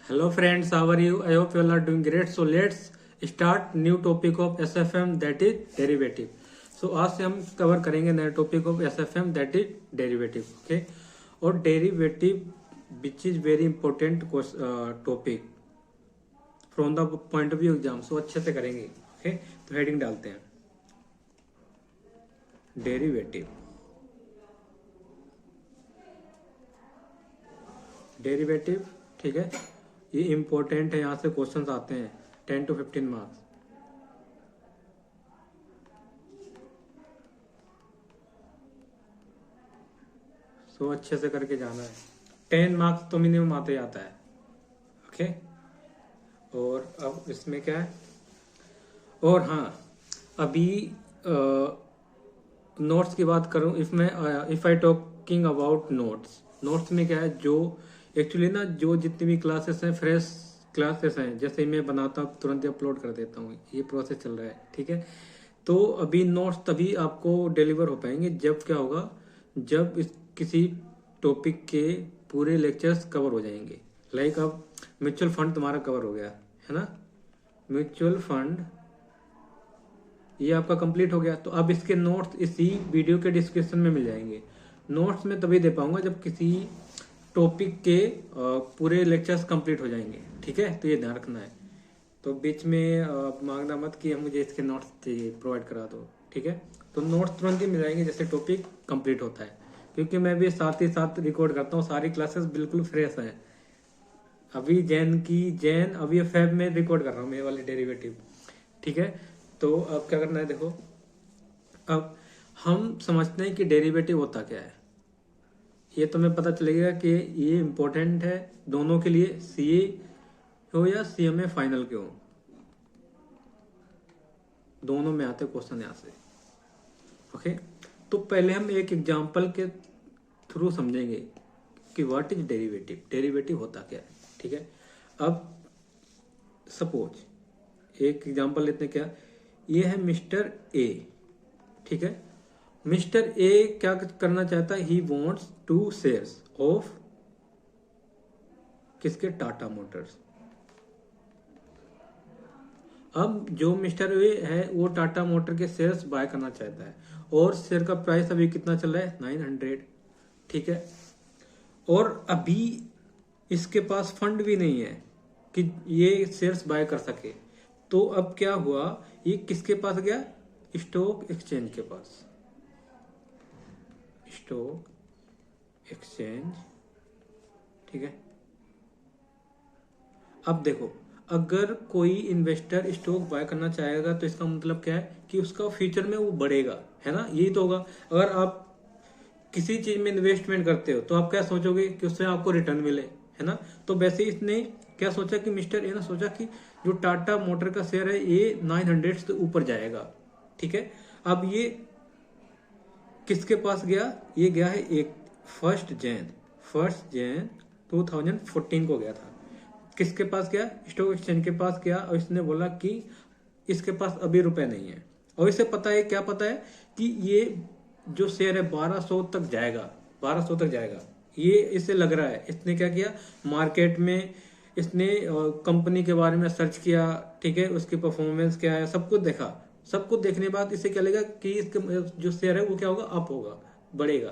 Hello friends, how are you? I hope you all are doing great. So let's start new topic of SFM that is derivative. So आज से हम cover करेंगे नया topic of SFM that is derivative. Okay? और derivative which is very important topic from the point of view exam. So अच्छे से करेंगे. Okay? तो हेडिंग डालते हैं डेरिवेटिव. डेरिवेटिव ठीक है, ये इंपॉर्टेंट है. यहाँ से क्वेश्चंस आते हैं 10 to 15 मार्क्स. सो अच्छे से करके जाना है. 10 मार्क्स तो मिनिमम आते ही आता है. ओके. और अब इसमें क्या है, और हाँ अभी नोट्स की बात करूं. If I talking about notes में क्या है, जो एक्चुअली ना जो जितनी भी क्लासेस हैं फ्रेश क्लासेस हैं, जैसे ही मैं बनाता हूँ तुरंत ही अपलोड कर देता हूँ. ये प्रोसेस चल रहा है. ठीक है. तो अभी नोट्स तभी आपको डिलीवर हो पाएंगे जब क्या होगा, जब इस किसी टॉपिक के पूरे लेक्चर्स कवर हो जाएंगे. लाइक अब म्यूचुअल फंड तुम्हारा कवर हो गया है ना. म्यूचुअल फंड ये आपका कंप्लीट हो गया. तो अब इसके नोट्स इसी वीडियो के डिस्क्रिप्शन में मिल जाएंगे. नोट्स में तभी दे पाऊंगा जब किसी टॉपिक के पूरे लेक्चर्स कंप्लीट हो जाएंगे. ठीक है. तो ये ध्यान रखना है. तो बीच में मांगना मत कि मुझे इसके नोट्स चाहिए, प्रोवाइड करा दो. ठीक है. तो नोट्स तुरंत ही मिल जाएंगे जैसे टॉपिक कंप्लीट होता है, क्योंकि मैं भी साथ ही साथ रिकॉर्ड करता हूँ. सारी क्लासेस बिल्कुल फ्रेश हैं. अभी जैन अभी फेब में रिकॉर्ड कर रहा हूँ, मेरे वाले डेरिवेटिव. ठीक है. तो अब क्या करना है, देखो अब हम समझते हैं कि डेरिवेटिव होता क्या है. ये तुम्हें पता चलेगा कि ये इम्पोर्टेंट है दोनों के लिए, सीए हो या सीएमए फाइनल के हो, दोनों में आते क्वेश्चन यहाँ से. ओके. तो पहले हम एक एग्जांपल के थ्रू समझेंगे कि व्हाट इज डेरिवेटिव, डेरिवेटिव होता क्या है. ठीक है. अब सपोज एक एग्जांपल लेते हैं. क्या ये है मिस्टर ए. ठीक है. मिस्टर ए क्या करना चाहता है, ही वॉन्ट्स 2 शेयर्स ऑफ किसके, टाटा मोटर्स. अब जो मिस्टर ए है वो टाटा मोटर के शेयर्स बाय करना चाहता है, और शेयर का प्राइस अभी कितना चल रहा है, 900. ठीक है. और अभी इसके पास फंड भी नहीं है कि ये शेयर्स बाय कर सके. तो अब क्या हुआ, ये किसके पास गया, स्टॉक एक्सचेंज के पास. Stock exchange. ठीक है. अब देखो, अगर कोई इन्वेस्टर स्टॉक बाय करना चाहेगा तो इसका मतलब क्या है कि उसका फ्यूचर में वो बढ़ेगा, है ना. यही तो होगा. अगर आप किसी चीज में इन्वेस्टमेंट करते हो तो आप क्या सोचोगे कि उससे आपको रिटर्न मिले, है ना. तो वैसे इसने क्या सोचा कि मिस्टर ए ने सोचा कि जो टाटा मोटर का शेयर है ये 900 से ऊपर जाएगा. ठीक है. अब ये किसके पास गया, ये गया है एक 1 जैन 2014 को गया था. किसके पास गया, स्टॉक एक्सचेंज के पास गया, और इसने बोला कि इसके पास अभी रुपए नहीं है. और इसे पता है, क्या पता है कि ये जो शेयर है 1200 तक जाएगा, 1200 तक जाएगा. ये इसे लग रहा है. इसने क्या किया, मार्केट में इसने कंपनी के बारे में सर्च किया. ठीक है. उसकी परफॉर्मेंस क्या है, सब कुछ देखा. सब कुछ देखने के बाद इसे क्या लगा कि इसके जो शेयर है वो क्या होगा, अप होगा, बढ़ेगा.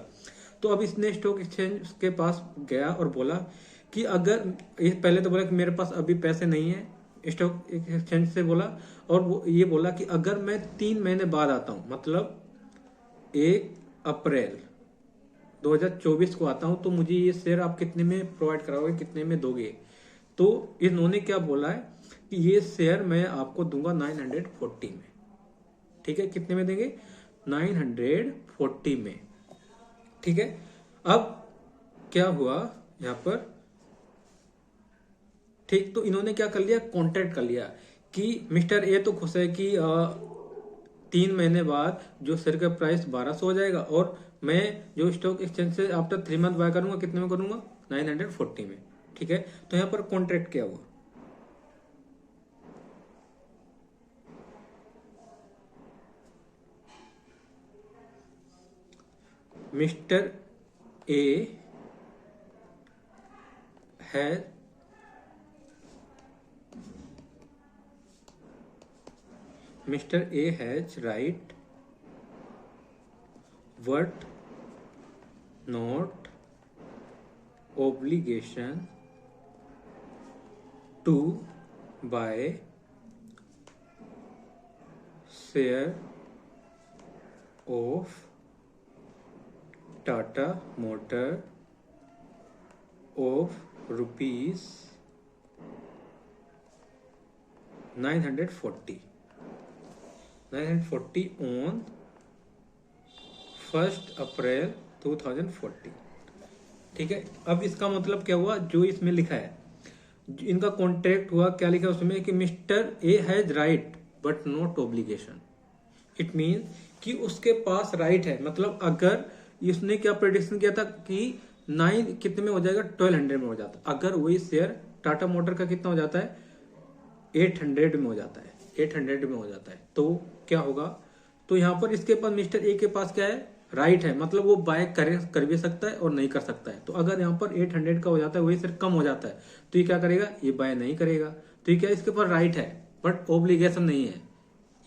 तो अब इसने स्टॉक एक्सचेंज के पास गया और बोला कि अगर, पहले तो बोला कि मेरे पास अभी पैसे नहीं है, स्टॉक एक्सचेंज से बोला. और वो ये बोला कि अगर मैं 3 महीने बाद आता हूं, मतलब 1 अप्रैल 2024 को आता हूं, तो मुझे ये शेयर आप कितने में प्रोवाइड कराओगे, कितने में दोगे. तो इन्होंने क्या बोला है कि ये शेयर मैं आपको दूंगा 940 में. ठीक है. कितने में देंगे, 940 में. ठीक है. अब क्या हुआ यहां पर, ठीक. तो इन्होंने क्या कर लिया, कॉन्ट्रैक्ट कर लिया कि मिस्टर ए तो खुश है कि 3 महीने बाद जो शेयर का प्राइस 1200 हो जाएगा, और मैं जो स्टॉक एक्सचेंज से आफ्टर 3 मंथ बाय करूंगा, कितने में करूंगा, 940 में. ठीक है. तो यहां पर कॉन्ट्रैक्ट क्या हुआ, मिस्टर ए है mister A has right what not obligation to buy share of Tata Motor of rupees 940 on 1 अप्रैल 2040। ठीक है, अब इसका मतलब क्या हुआ, जो इसमें लिखा है इनका कॉन्ट्रैक्ट हुआ, क्या लिखा है उसमें कि mister A has right but not obligation. It mean कि उसके पास राइट है, मतलब अगर इसने क्या प्रेडिक्शन किया था कि 9 कितने में हो जाएगा, 1200 में हो जाता, अगर वही शेयर टाटा मोटर का कितना हो जाता है, 800 में हो जाता है, 800 में हो जाता है, तो क्या होगा, तो यहाँ पर इसके पास मिस्टर ए के पास क्या है, राइट है, मतलब वो बाय कर भी सकता है और नहीं कर सकता है। तो अगर यहाँ पर 800 का हो जाता है, वही सिर्फ कम हो जाता है, तो ये क्या करेगा, ये बाय नहीं करेगा। तो ये क्या, इसके पास राइट है बट ऑब्लिगेशन नहीं है।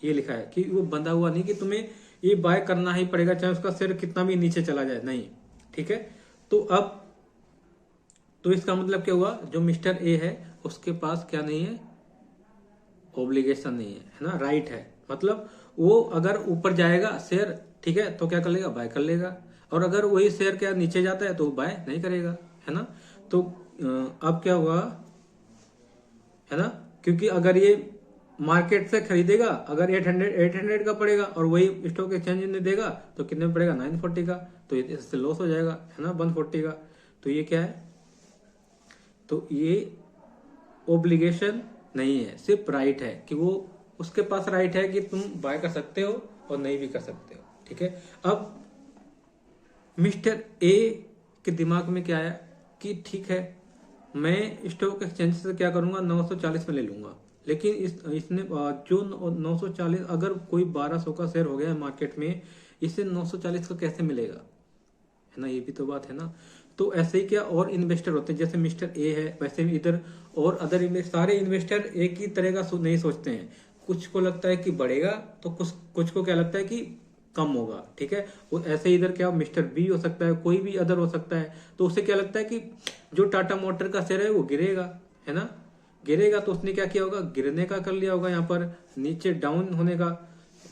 ये लिखा है कि वो बंधा हुआ नहीं कि तुम्हें ये बाय करना ही पड़ेगा चाहे उसका शेयर कितना भी नीचे चला जाए, नहीं। ठीक है, तो अब तो इसका मतलब क्या हुआ, जो मिस्टर ए है उसके पास क्या नहीं है, ऑब्लिगेशन नहीं है ना, राइट है, मतलब वो अगर ऊपर जाएगा शेयर, ठीक है, तो क्या कर लेगा, बाय कर लेगा, और अगर वही शेयर क्या नीचे जाता है तो बाय नहीं करेगा, है ना। तो अब क्या हुआ, है ना, क्योंकि अगर ये मार्केट से खरीदेगा, अगर 800 का पड़ेगा और वही स्टॉक एक्सचेंज ने देगा तो कितने में पड़ेगा, 940 का, तो इससे लॉस हो जाएगा, है ना, 140 का। तो ये क्या है, तो ये ओब्लिगेशन नहीं है, सिर्फ राइट है कि वो उसके पास राइट है कि तुम बाय कर सकते हो और नहीं भी कर सकते हो। ठीक है, अब मिस्टर ए के दिमाग में क्या आया कि ठीक है, मैं स्टॉक एक्सचेंज से क्या करूंगा, 940 में ले लूंगा, लेकिन इसने जो 940, अगर कोई 1200 का शेयर हो गया है मार्केट में, इसे 940 का कैसे मिलेगा, है ना, ये भी तो बात है ना। तो ऐसे ही क्या और इन्वेस्टर होते हैं, जैसे मिस्टर ए है वैसे भी इधर और अदर सारे इन्वेस्टर एक ही तरह का नहीं सोचते हैं। कुछ को लगता है कि बढ़ेगा, तो कुछ को क्या लगता है कि कम होगा। ठीक है, वो ऐसे इधर क्या मिस्टर बी हो सकता है, कोई भी अदर हो सकता है, तो उसे क्या लगता है कि जो टाटा मोटर का शेयर है वो गिरेगा, है ना, गिरेगा, तो उसने क्या किया होगा, गिरने का कर लिया होगा, यहाँ पर नीचे डाउन होने का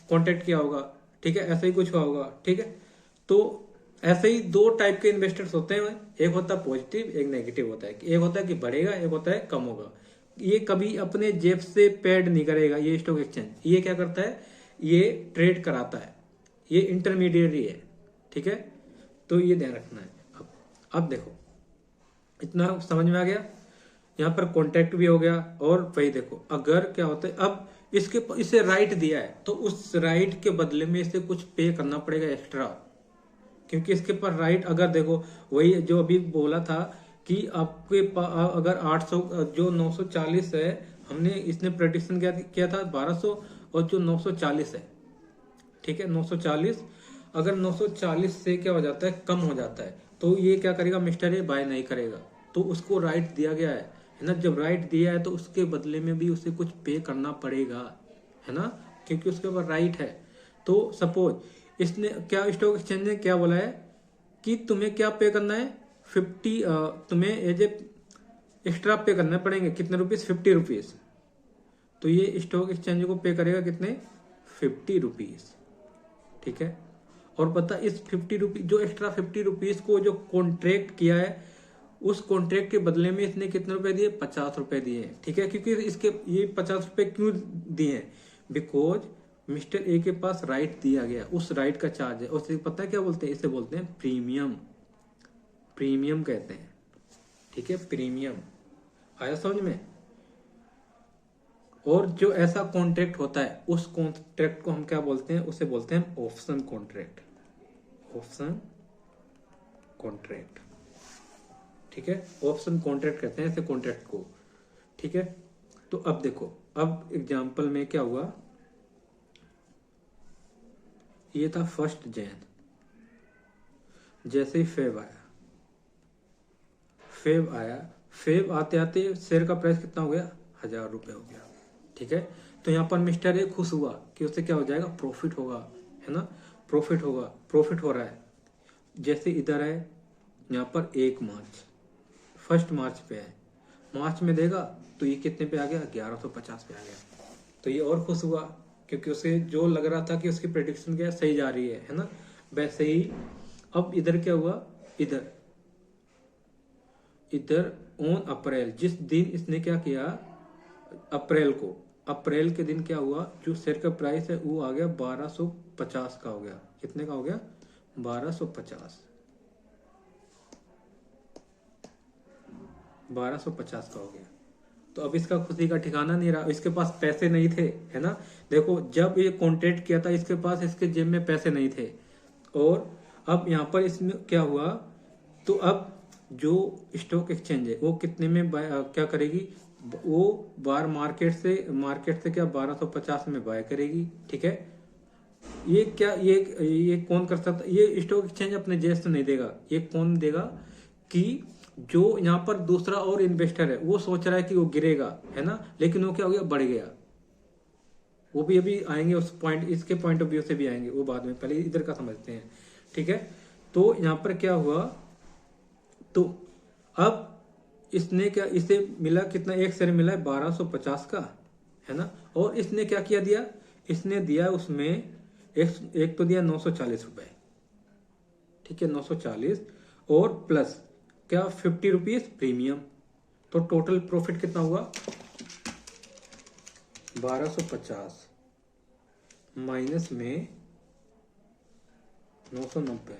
कॉन्टेक्ट किया होगा। ठीक है, ऐसा ही कुछ हुआ होगा। ठीक है, तो ऐसे ही दो टाइप के इन्वेस्टर्स होते हैं, एक होता है पॉजिटिव, एक नेगेटिव होता है, एक होता है कि बढ़ेगा, एक होता है कम होगा। ये कभी अपने जेब से पेड नहीं करेगा ये स्टॉक एक्सचेंज, ये क्या करता है, ये ट्रेड कराता है, ये इंटरमीडिएटरी है। ठीक है, तो ये ध्यान रखना है। अब देखो, इतना समझ में आ गया, यहाँ पर कॉन्ट्रैक्ट भी हो गया, और वही देखो अगर क्या होता है, अब इसे राइट दिया है तो उस राइट के बदले में इसे कुछ पे करना पड़ेगा एक्स्ट्रा, क्योंकि इसके पास राइट, अगर देखो वही जो अभी बोला था कि आपके अगर 800 जो 940 है, हमने इसने प्रेडिक्शन किया था 1200, और जो 940 है, ठीक है, 940, अगर 940 से क्या हो जाता है, कम हो जाता है, तो ये क्या करेगा, मिस्टर ए बाय नहीं करेगा, तो उसको राइट दिया गया है ना। जब राइट दिया है तो उसके बदले में भी उसे कुछ पे करना पड़ेगा, है ना, क्योंकि उसके ऊपर राइट है। तो सपोज इसने क्या, स्टॉक एक्सचेंज ने क्या बोला है कि तुम्हें क्या पे करना है, 50, तुम्हें एज ए एक्स्ट्रा पे करने पड़ेंगे, कितने रुपीज, 50 रुपीज। तो ये स्टॉक एक्सचेंज को पे करेगा कितने, 50 रुपीज। ठीक है, और पता इस 50 रुपीज, जो एक्स्ट्रा 50 रुपीज को जो कॉन्ट्रैक्ट किया है, उस कॉन्ट्रैक्ट के बदले में इसने कितने रुपए दिए, 50 रुपए दिए हैं। ठीक है, क्योंकि इसके ये 50 रुपए क्यों दिए हैं, बिकॉज मिस्टर ए के पास राइट दिया गया, उस राइट का चार्ज है, उसे पता है क्या बोलते हैं, इसे बोलते हैं प्रीमियम, प्रीमियम कहते हैं। ठीक है, प्रीमियम आया समझ में। और जो ऐसा कॉन्ट्रैक्ट होता है, उस कॉन्ट्रैक्ट को हम क्या बोलते हैं, उसे बोलते हैं ऑप्शन कॉन्ट्रैक्ट, ऑप्शन कॉन्ट्रैक्ट। ठीक है, ऑप्शन कॉन्ट्रैक्ट कहते हैं ऐसे कॉन्ट्रैक्ट को। ठीक है, तो अब देखो, अब एग्जांपल में क्या हुआ, ये था 1 जैन, जैसे ही फेब आया, फेब आते आते शेयर का प्राइस कितना हो गया, 1000 रुपए हो गया। ठीक है, तो यहाँ पर मिस्टर ए खुश हुआ कि उससे क्या हो जाएगा, प्रॉफिट होगा, है ना, प्रॉफिट होगा, प्रॉफिट हो रहा है। जैसे इधर है यहाँ पर 1 मार्च, 1 मार्च पे है, मार्च में देगा तो ये कितने पे आ गया, 1150 पे आ गया। तो ये और खुश हुआ क्योंकि उसे जो लग रहा था कि उसकी प्रेडिक्शन क्या सही जा रही है ना। वैसे ही अब इधर क्या हुआ, इधर इधर ऑन अप्रैल, जिस दिन इसने क्या किया, अप्रैल को, अप्रैल के दिन क्या हुआ, जो शेयर का प्राइस है वो आ गया 1250 का हो गया। कितने का हो गया, 1250, 1250 का हो गया। तो अब इसका खुशी का ठिकाना नहीं रहा, इसके पास पैसे नहीं थे, है ना। देखो जब ये कॉन्ट्रैक्ट किया था इसके पास, इसके जेब में पैसे नहीं थे। और अब यहाँ पर इसमें क्या हुआ, तो अब जो स्टॉक एक्सचेंज है वो कितने में क्या करेगी, वो बार मार्केट से क्या 1250 में बाय करेगी, ठीक है। ये क्या, ये कौन कर सकता, ये स्टॉक एक्सचेंज अपने जेब से नहीं देगा, ये कौन देगा, कि जो यहाँ पर दूसरा और इन्वेस्टर है वो सोच रहा है कि वो गिरेगा, है ना, लेकिन वो क्या हो गया, बढ़ गया। वो भी अभी आएंगे उस पॉइंट, इसके पॉइंट ऑफ व्यू से भी आएंगे वो बाद में, पहले इधर का समझते हैं, ठीक है। तो यहाँ पर क्या हुआ, तो अब इसने क्या, इसे मिला कितना, एक शेयर मिला है 1250 का, है ना। और इसने क्या किया, दिया, इसने दिया उसमें एक तो दिया 940 रुपए, ठीक है, 940, और प्लस क्या 50 रुपीज प्रीमियम। तो टोटल प्रॉफिट कितना हुआ, 1250 माइनस में 990,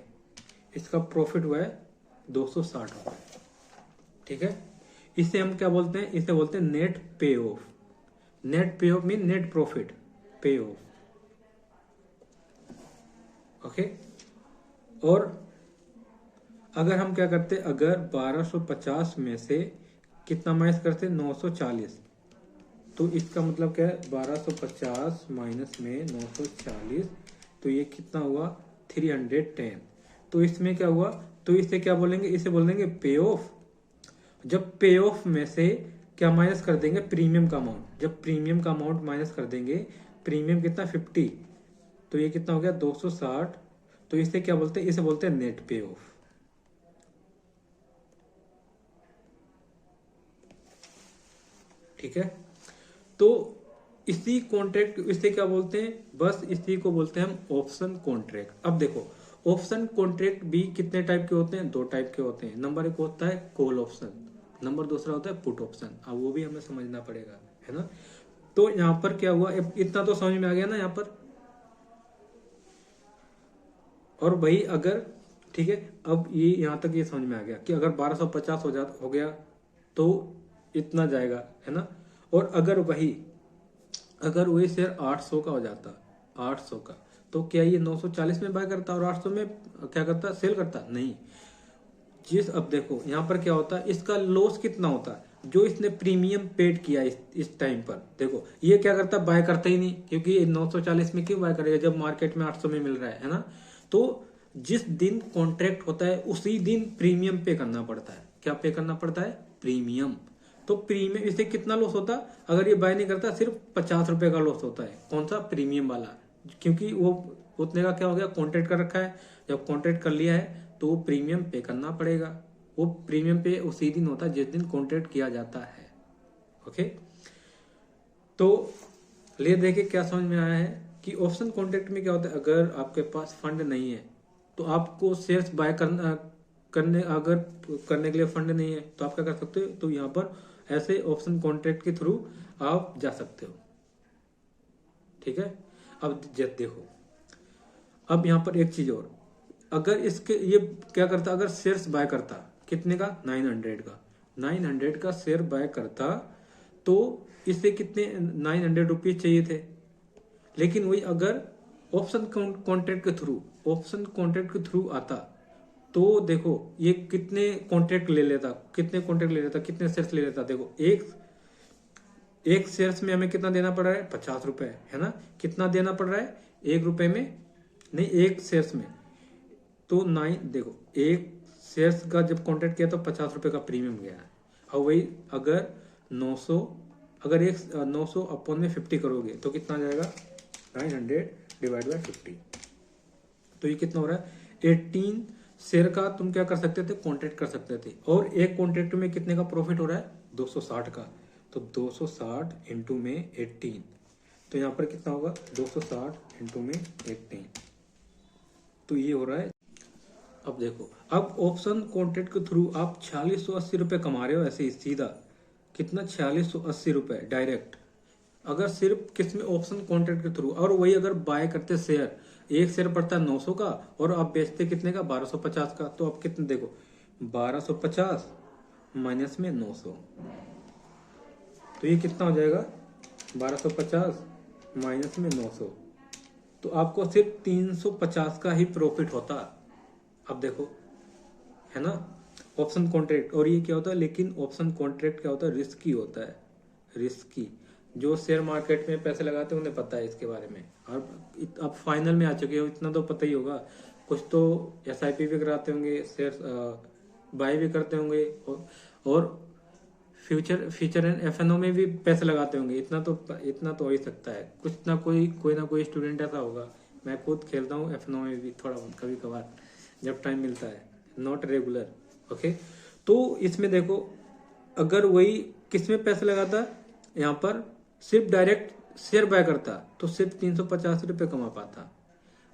इसका प्रॉफिट हुआ है 260 रुपए, ठीक है। इसे हम क्या बोलते हैं, इसे बोलते हैं नेट पे ऑफ। नेट पे ऑफ मीन नेट प्रॉफिट, पे ऑफ, ओके। और अगर हम क्या करते, अगर 1250 में से कितना माइनस करते, 940, तो इसका मतलब क्या है, 1250 माइनस में 940, तो ये कितना हुआ, 310। तो इसमें क्या हुआ, तो इसे क्या बोलेंगे, इसे बोलेंगे पे ऑफ। जब पे ऑफ में से क्या माइनस कर देंगे, प्रीमियम का अमाउंट, जब प्रीमियम का अमाउंट माइनस कर देंगे, प्रीमियम कितना 50, तो ये कितना हो गया 260। तो इसे क्या बोलते हैं, इसे बोलते हैं नेट पे ऑफ, ठीक है। तो इसी कॉन्ट्रैक्ट, इसे क्या बोलते हैं, बस इसी को बोलते हैं हम ऑप्शन कॉन्ट्रैक्ट। अब देखो ऑप्शन कॉन्ट्रैक्ट भी कितने टाइप के होते हैं, 2 टाइप के होते हैं। नंबर 1 होता है कॉल ऑप्शन, नंबर दूसरा होता है पुट ऑप्शन। अब वो भी हमें समझना पड़ेगा, है ना। तो यहाँ पर क्या हुआ, इतना तो समझ में आ गया ना यहाँ पर। और वही अगर, ठीक है, अब ये यहाँ तक ये समझ में आ गया कि अगर 1250 हो गया तो इतना जाएगा, है ना। और अगर वही शेयर 800 का हो जाता, 800 का, तो क्या ये 940 में बाय करता और 800 में क्या करता, सेल करता, नहीं। अब देखो यहाँ पर क्या होता है, इसका लॉस कितना होता है, जो इसने प्रीमियम पेड किया इस टाइम पर, देखो ये क्या करता, बाय करता ही नहीं, क्योंकि 940 में क्यों बाय करेगा जब मार्केट में 800 में मिल रहा है ना। तो जिस दिन कॉन्ट्रैक्ट होता है उसी दिन प्रीमियम पे करना पड़ता है। क्या पे करना पड़ता है, प्रीमियम। तो प्रीमियम, इससे कितना लॉस होता, अगर ये बाय नहीं करता सिर्फ 50 रुपए का लॉस होता है। कौन सा, प्रीमियम वाला, क्योंकि वो उतने का क्या हो गया, कॉन्ट्रैक्ट कर रखा है। जब कॉन्ट्रैक्ट कर लिया है तो वो प्रीमियम पे करना पड़ेगा। वो प्रीमियम पे उसी दिन होता है जिस दिन कॉन्ट्रैक्ट किया जाता है, ओके। तो ले देखे क्या समझ में आया है कि ऑप्शन कॉन्ट्रैक्ट में क्या होता है, अगर आपके पास फंड नहीं है तो आपको शेयर्स बाय अगर करने के लिए फंड नहीं है तो आप क्या कर सकते हो, तो यहाँ पर ऐसे ऑप्शन कॉन्ट्रैक्ट के थ्रू आप जा सकते हो, ठीक है। अब देखो, अब यहाँ पर एक चीज और, अगर इसके ये क्या करता, अगर शेयर्स बाय करता कितने का, 900 का, 900 का शेयर बाय करता, तो इसे कितने 900 रुपीज चाहिए थे। लेकिन वही अगर ऑप्शन कॉन्ट्रैक्ट के थ्रू आता, तो देखो ये कितने कॉन्ट्रैक्ट ले लेता, कितने शेयर्स ले लेता। देखो एक शेयर्स में हमें कितना देना पड़ रहा है, 50 रुपए, है ना। कितना देना पड़ रहा है, 1 रुपए में नहीं, एक शेयर्स में। तो देखो एक शेयर्स का जब कॉन्ट्रैक्ट किया तो 50 रुपए का प्रीमियम गया। और वही अगर 900 अगर एक 900 अपॉन में 50 करोगे तो कितना आ जाएगा, 900 डिवाइड बाय 50। तो ये कितना हो रहा है, 18 शेयर का तुम क्या कर सकते थे, कॉन्ट्रैक्ट कर सकते थे। और एक कॉन्ट्रैक्ट में कितने का प्रॉफिट हो रहा है, 260 का। तो 260 इंटू में 18, तो यहाँ पर कितना होगा, 260 इंटू में 18, तो ये हो रहा है। अब देखो, अब ऑप्शन कॉन्ट्रैक्ट के थ्रू आप 4680 रुपये कमा रहे हो ऐसे ही सीधा, कितना, 4680 रुपये डायरेक्ट। अगर सिर्फ किसमें, ऑप्शन कॉन्ट्रैक्ट के थ्रू। और वही अगर बाय करते शेयर, एक शेयर पड़ता है 900 का और आप बेचते कितने का, 1250 का। तो आप कितने देखो, 1250 माइनस में 900, तो ये कितना हो जाएगा, 1250 माइनस में 900, तो आपको सिर्फ 350 का ही प्रॉफिट होता। अब देखो, है ना, ऑप्शन कॉन्ट्रैक्ट। और ये क्या होता है, लेकिन ऑप्शन कॉन्ट्रैक्ट क्या होता है, रिस्की होता है, रिस्की। जो शेयर मार्केट में पैसे लगाते हैं उन्हें पता है इसके बारे में। और अब फाइनल में आ चुके हो, इतना तो पता ही होगा। कुछ तो SIP भी कराते होंगे, शेयर बाय भी करते होंगे, और फ्यूचर एंड FNO में भी पैसे लगाते होंगे। इतना तो हो ही सकता है, कुछ ना कोई स्टूडेंट ऐसा होगा। मैं खुद खेलता हूँ FNO में भी थोड़ा कभी कभार, जब टाइम मिलता है, नॉट रेगुलर। ओके, तो इसमें देखो, अगर वही किसमें पैसे लगाता, यहाँ पर सिर्फ डायरेक्ट शेयर बाय करता तो सिर्फ 350 रुपये कमा पाता।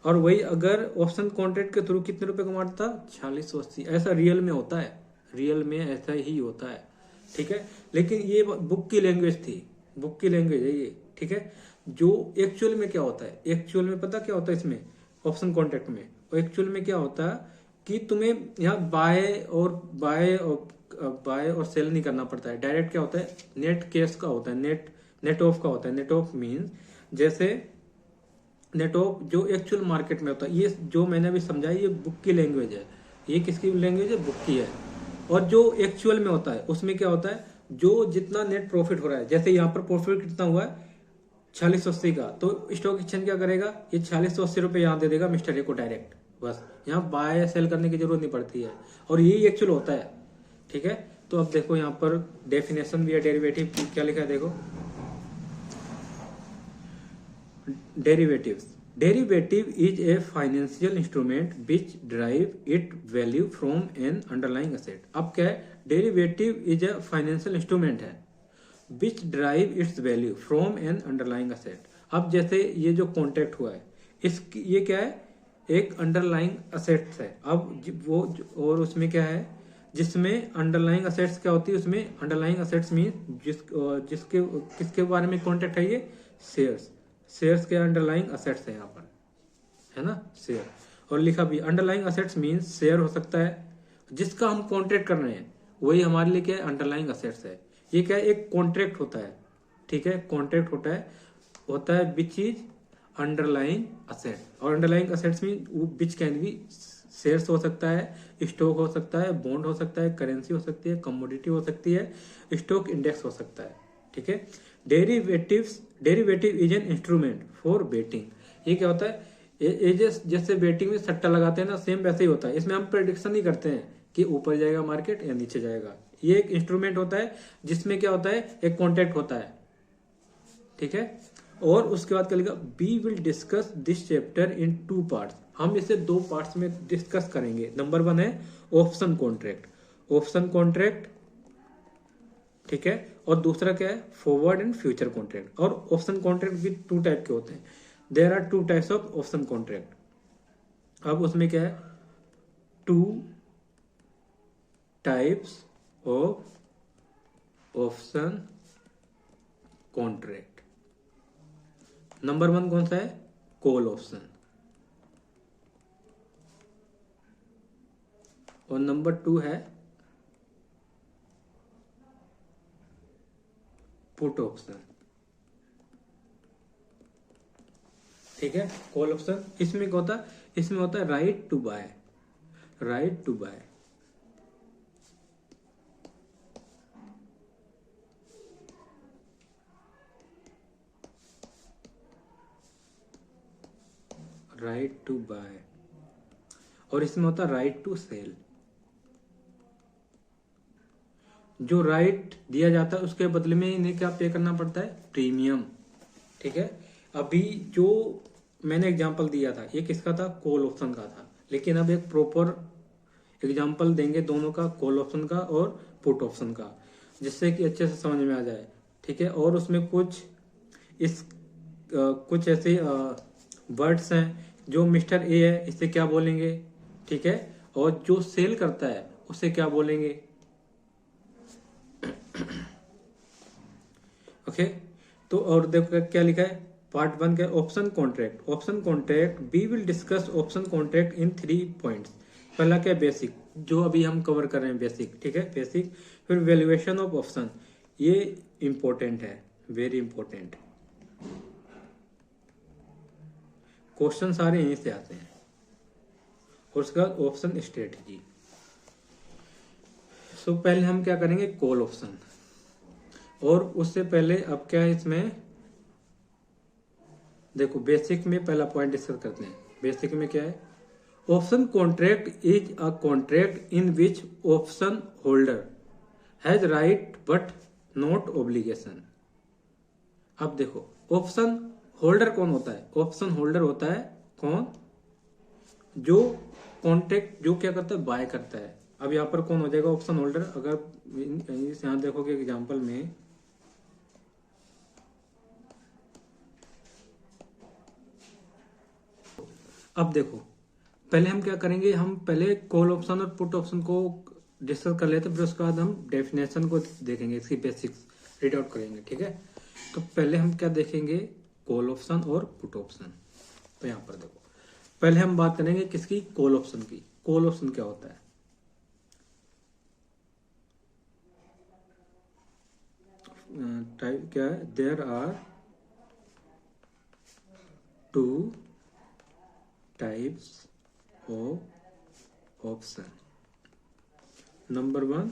और वही अगर ऑप्शन कॉन्ट्रैक्ट के थ्रू कितने रुपए कमाता, 4680। ऐसा रियल में होता है, रियल में ऐसा ही होता है, ठीक है। लेकिन ये बुक की लैंग्वेज थी, बुक की लैंग्वेज है ये, ठीक है। जो एक्चुअल में क्या होता है, एक्चुअल में पता क्या होता है इसमें, ऑप्शन कॉन्ट्रैक्ट में, और एक्चुअल में क्या होता है कि तुम्हें यहाँ बाय और सेल नहीं करना पड़ता है। डायरेक्ट क्या होता है, नेट केस का होता है, नेट ऑफ का होता है। नेट ऑफ मीन्स, जैसे नेट ऑफ जो एक्चुअल मार्केट में होता है, ये जो मैंने अभी समझाया ये बुक की लैंग्वेज है। ये किसकी लैंग्वेज है, बुक की है। और जो एक्चुअल में होता है उसमें क्या होता है, जो जितना नेट प्रॉफिट हो रहा है, जैसे यहाँ पर प्रॉफिट कितना हुआ है, 4680 का, तो स्टॉक एक्सचेंज क्या करेगा, ये 4680 रुपये यहाँ दे देगा मिस्टर ए को डायरेक्ट, बस। यहाँ बाय या सेल करने की जरूरत नहीं पड़ती है, और यही एक्चुअल होता है, ठीक है। तो अब देखो यहाँ पर डेफिनेशन भी है डेरिवेटिव की, क्या लिखा है देखो, derivatives. Derivative is a financial instrument which derive its value from an underlying asset. अब क्या है, derivative is a financial instrument है which derive its value from an underlying asset. अब जैसे ये जो कॉन्ट्रैक्ट हुआ है, ये क्या है, एक अंडरलाइंग असेट्स है। अब और उसमें क्या है, जिसमें अंडरलाइंग असेट्स क्या होती है, उसमें अंडरलाइंग असेट्स मीन जिसके किसके बारे में कॉन्ट्रैक्ट है, ये शेयर्स। शेयर्स के अंडरलाइंग असेट्स है यहाँ पर, है ना, शेयर। और लिखा भी अंडरलाइंग असेट्स मींस शेयर हो सकता है, जिसका हम कॉन्ट्रैक्ट कर रहे हैं वही हमारे लिए क्या है, अंडरलाइंग असेट्स है। ये क्या है, एक कॉन्ट्रैक्ट होता है, ठीक है, कॉन्ट्रैक्ट होता है विच इज अंडरलाइंग असेट। और underlying assets mean which can be shares हो सकता है, स्टॉक हो सकता है, बॉन्ड हो सकता है, करेंसी हो सकती है, कमोडिटी हो सकती है, स्टॉक इंडेक्स हो सकता है, ठीक है। Derivative is an instrument for betting. ये क्या होता है, जैसे बेटिंग में सट्टा लगाते हैं ना, सेम वैसे ही होता है। इसमें हम प्रेडिक्शन नहीं करते हैं कि ऊपर जाएगा मार्केट या नीचे जाएगा। ये एक इंस्ट्रूमेंट होता है जिसमें क्या होता है, एक कॉन्ट्रैक्ट होता है, ठीक है। और उसके बाद क्या लिखा, we will discuss this chapter in 2 parts. हम इसे 2 पार्ट्स में डिस्कस करेंगे। नंबर 1 है ऑप्शन कॉन्ट्रैक्ट, ऑप्शन कॉन्ट्रैक्ट, ठीक है। और दूसरा क्या है, फॉरवर्ड एंड फ्यूचर कॉन्ट्रैक्ट। और ऑप्शन कॉन्ट्रैक्ट भी 2 टाइप के होते हैं। There are 2 types of option contract. अब उसमें क्या है, 2 types of option contract. Number 1 कौन सा है, कॉल ऑप्शन, और नंबर 2 है पुट ऑप्शन, ठीक है। कॉल ऑप्शन, इसमें क्या होता है, इसमें होता है right to buy, right to buy, right to buy. और इसमें होता है राइट टू सेल। जो राइट दिया जाता है उसके बदले में इन्हें क्या पे करना पड़ता है, प्रीमियम। ठीक है, अभी जो मैंने एग्जांपल दिया था ये किसका था, कॉल ऑप्शन का था, लेकिन अब एक प्रॉपर एग्जांपल देंगे दोनों का, कॉल ऑप्शन का और पुट ऑप्शन का, जिससे कि अच्छे से समझ में आ जाए। ठीक है, और उसमें कुछ कुछ ऐसे वर्ड्स हैं, जो मिस्टर ए है इसे क्या बोलेंगे, ठीक है, और जो सेल करता है उसे क्या बोलेंगे। ओके, तो और देखो क्या लिखा है, पार्ट 1 का option contract. Option contract, we will discuss option contract in 3 points. पहला क्या, बेसिक, जो अभी हम कवर कर रहे हैं बेसिक। ठीक है, बेसिक। फिर वैल्यूएशन ऑफ ऑप्शन, ये इंपॉर्टेंट है, वेरी इंपॉर्टेंट, क्वेश्चन सारे यहीं से आते हैं। और उसके बाद ऑप्शन स्ट्रेटजी। सो पहले हम क्या करेंगे, कॉल ऑप्शन। और उससे पहले अब क्या है इसमें, देखो बेसिक में पहला पॉइंट डिस्कस करते हैं। बेसिक में क्या है, option contract is a contract in which option holder has right but not obligation. अब देखो ऑप्शन होल्डर कौन होता है, ऑप्शन होल्डर होता है कौन, जो कॉन्ट्रैक्ट जो क्या करता है, बाय करता है। अब यहाँ पर कौन हो जाएगा ऑप्शन होल्डर, अगर यहाँ देखोगे एग्जांपल में, अब देखो पहले हम क्या करेंगे, हम पहले कॉल ऑप्शन और पुट ऑप्शन को डिस्कस कर लेते हैं, फिर उसके बाद हम डेफिनेशन को देखेंगे, इसकी बेसिक्स रीड आउट करेंगे। ठीक है, तो पहले हम क्या देखेंगे, कॉल ऑप्शन और पुट ऑप्शन। तो यहाँ पर देखो पहले हम बात करेंगे किसकी, कॉल ऑप्शन की। कॉल ऑप्शन क्या होता है, टाइप क्या है, there are 2 types of option. Number 1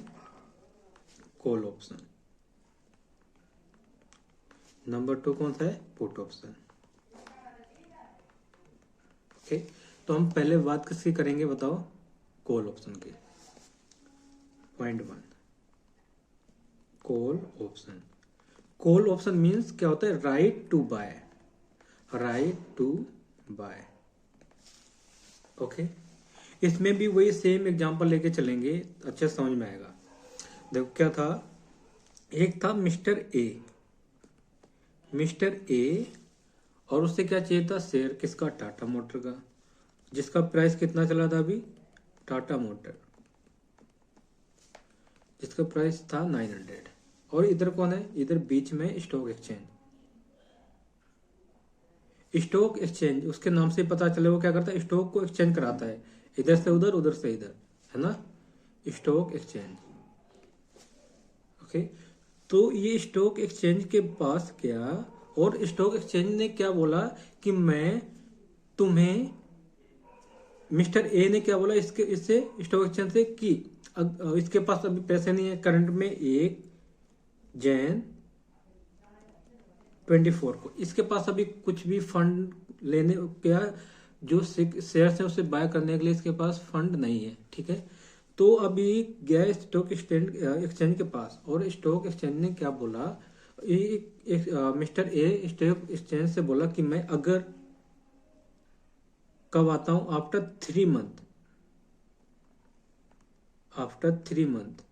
call option, number 2 कौन सा है, पुट ऑप्शन। ओके, तो हम पहले बात किसकी करेंगे बताओ, कॉल ऑप्शन की। Point 1, call option. Call option means क्या होता है, right to buy, right to buy. Okay, इसमें भी वही सेम एग्जांपल लेके चलेंगे, अच्छे से समझ में आएगा। देखो क्या था, एक था मिस्टर ए, मिस्टर ए, और उससे क्या चाहिए था, शेयर किसका, टाटा मोटर का, जिसका प्राइस कितना चला था अभी, टाटा मोटर, जिसका प्राइस था 900। और इधर कौन है, इधर बीच में स्टॉक एक्सचेंज। स्टॉक एक्सचेंज उसके नाम से पता चले, वो क्या करता है, स्टॉक को एक्सचेंज कराता है, इधर से उधर, उधर से इधर, है ना, स्टॉक एक्सचेंज। ओके, तो ये स्टॉक एक्सचेंज के पास गया, और स्टॉक एक्सचेंज ने क्या बोला कि मैं तुम्हें, मिस्टर ए ने क्या बोला इसके, इससे स्टॉक एक्सचेंज से कि इसके पास अभी पैसे नहीं है करंट में, 1 Jan 24 को इसके पास अभी कुछ भी फंड लेने, क्या जो शेयर्स है उसे बाय करने के लिए इसके पास फंड नहीं है। ठीक है, तो अभी गया स्टॉक एक्सचेंज के पास, और स्टॉक एक्सचेंज ने क्या बोला, मिस्टर ए स्टॉक एक्सचेंज से बोला कि मैं अगर कब आता हूं, आफ्टर 3 मंथ, आफ्टर 3 मंथ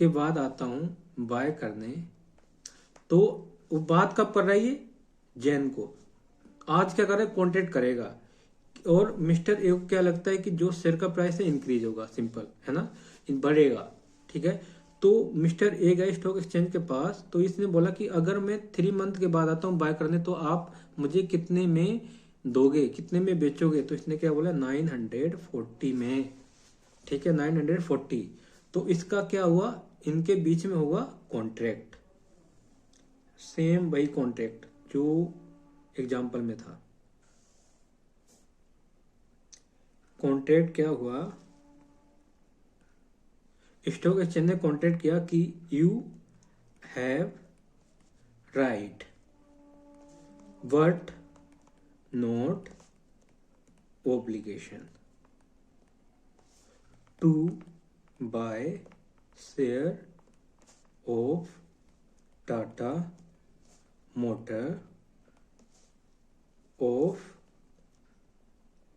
के बाद आता हूं बाय करने। तो वो बात कब कर रही है, जैन को। आज क्या कर रहा है, कॉन्ट्रैक्ट करेगा, और मिस्टर ए को क्या लगता है कि जो शेयर का प्राइस है इंक्रीज होगा, सिंपल है ना, बढ़ेगा। ठीक है, तो मिस्टर ए गए स्टॉक एक्सचेंज के पास, तो इसने बोला कि अगर मैं 3 मंथ के बाद आता हूँ बाय करने, तो आप मुझे कितने में दोगे, कितने में बेचोगे। तो इसने क्या बोला, 940 में। ठीक है, 940। तो इसका क्या हुआ, इनके बीच में हुआ कॉन्ट्रैक्ट, सेम वही कॉन्ट्रैक्ट जो एग्जाम्पल में था। कॉन्ट्रैक्ट क्या हुआ, स्टॉक एक्सचेंज ने कॉन्ट्रैक्ट किया कि you have right but not obligation to buy share of Tata motor of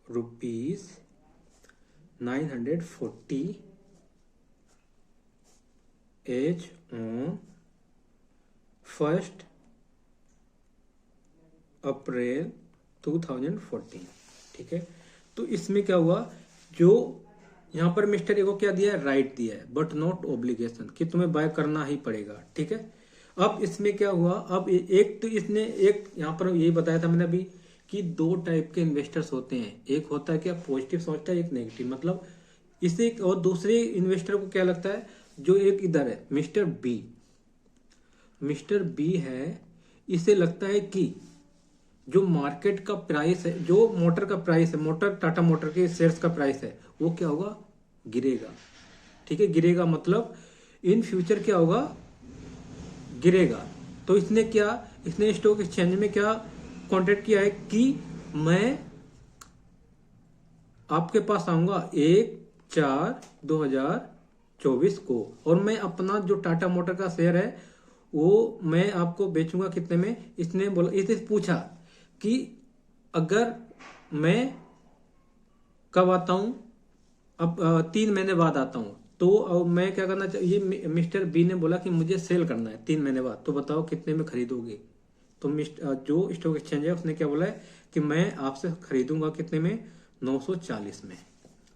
₹940 as on 1 April 2014। ठीक है, तो इसमें क्या हुआ, जो यहाँ पर मिस्टर ए को क्या दिया है, राइट दिया है, बट नॉट ऑब्लिगेशन, कि तुम्हें बाय करना ही पड़ेगा। ठीक है, अब इसमें क्या हुआ, अब एक तो इसने एक यहाँ पर यही बताया था मैंने अभी कि दो टाइप के इन्वेस्टर्स होते हैं, एक होता है क्या पॉजिटिव सोचता है, एक नेगेटिव। मतलब इसे और दूसरे इन्वेस्टर को क्या लगता है, जो एक इधर है मिस्टर बी है, इसे लगता है कि जो मार्केट का प्राइस है, जो मोटर का प्राइस है, मोटर टाटा मोटर के शेयर्स का प्राइस है, वो क्या होगा, गिरेगा। ठीक है, गिरेगा मतलब इन फ्यूचर क्या होगा, गिरेगा। तो इसने स्टॉक एक्सचेंज में क्या कॉन्ट्रैक्ट किया है कि मैं आपके पास आऊंगा 1/4/2024 को, और मैं अपना जो टाटा मोटर का शेयर है वो मैं आपको बेचूंगा कितने में। इसने पूछा कि अगर मैं कब आता हूं, अब 3 महीने बाद आता हूं, तो अब मैं क्या करना चाहिए, मिस्टर बी ने बोला कि मुझे सेल करना है 3 महीने बाद, तो बताओ कितने में खरीदोगे। तो जो स्टॉक एक्सचेंज है उसने क्या बोला है कि मैं आपसे खरीदूंगा कितने में, 940 में।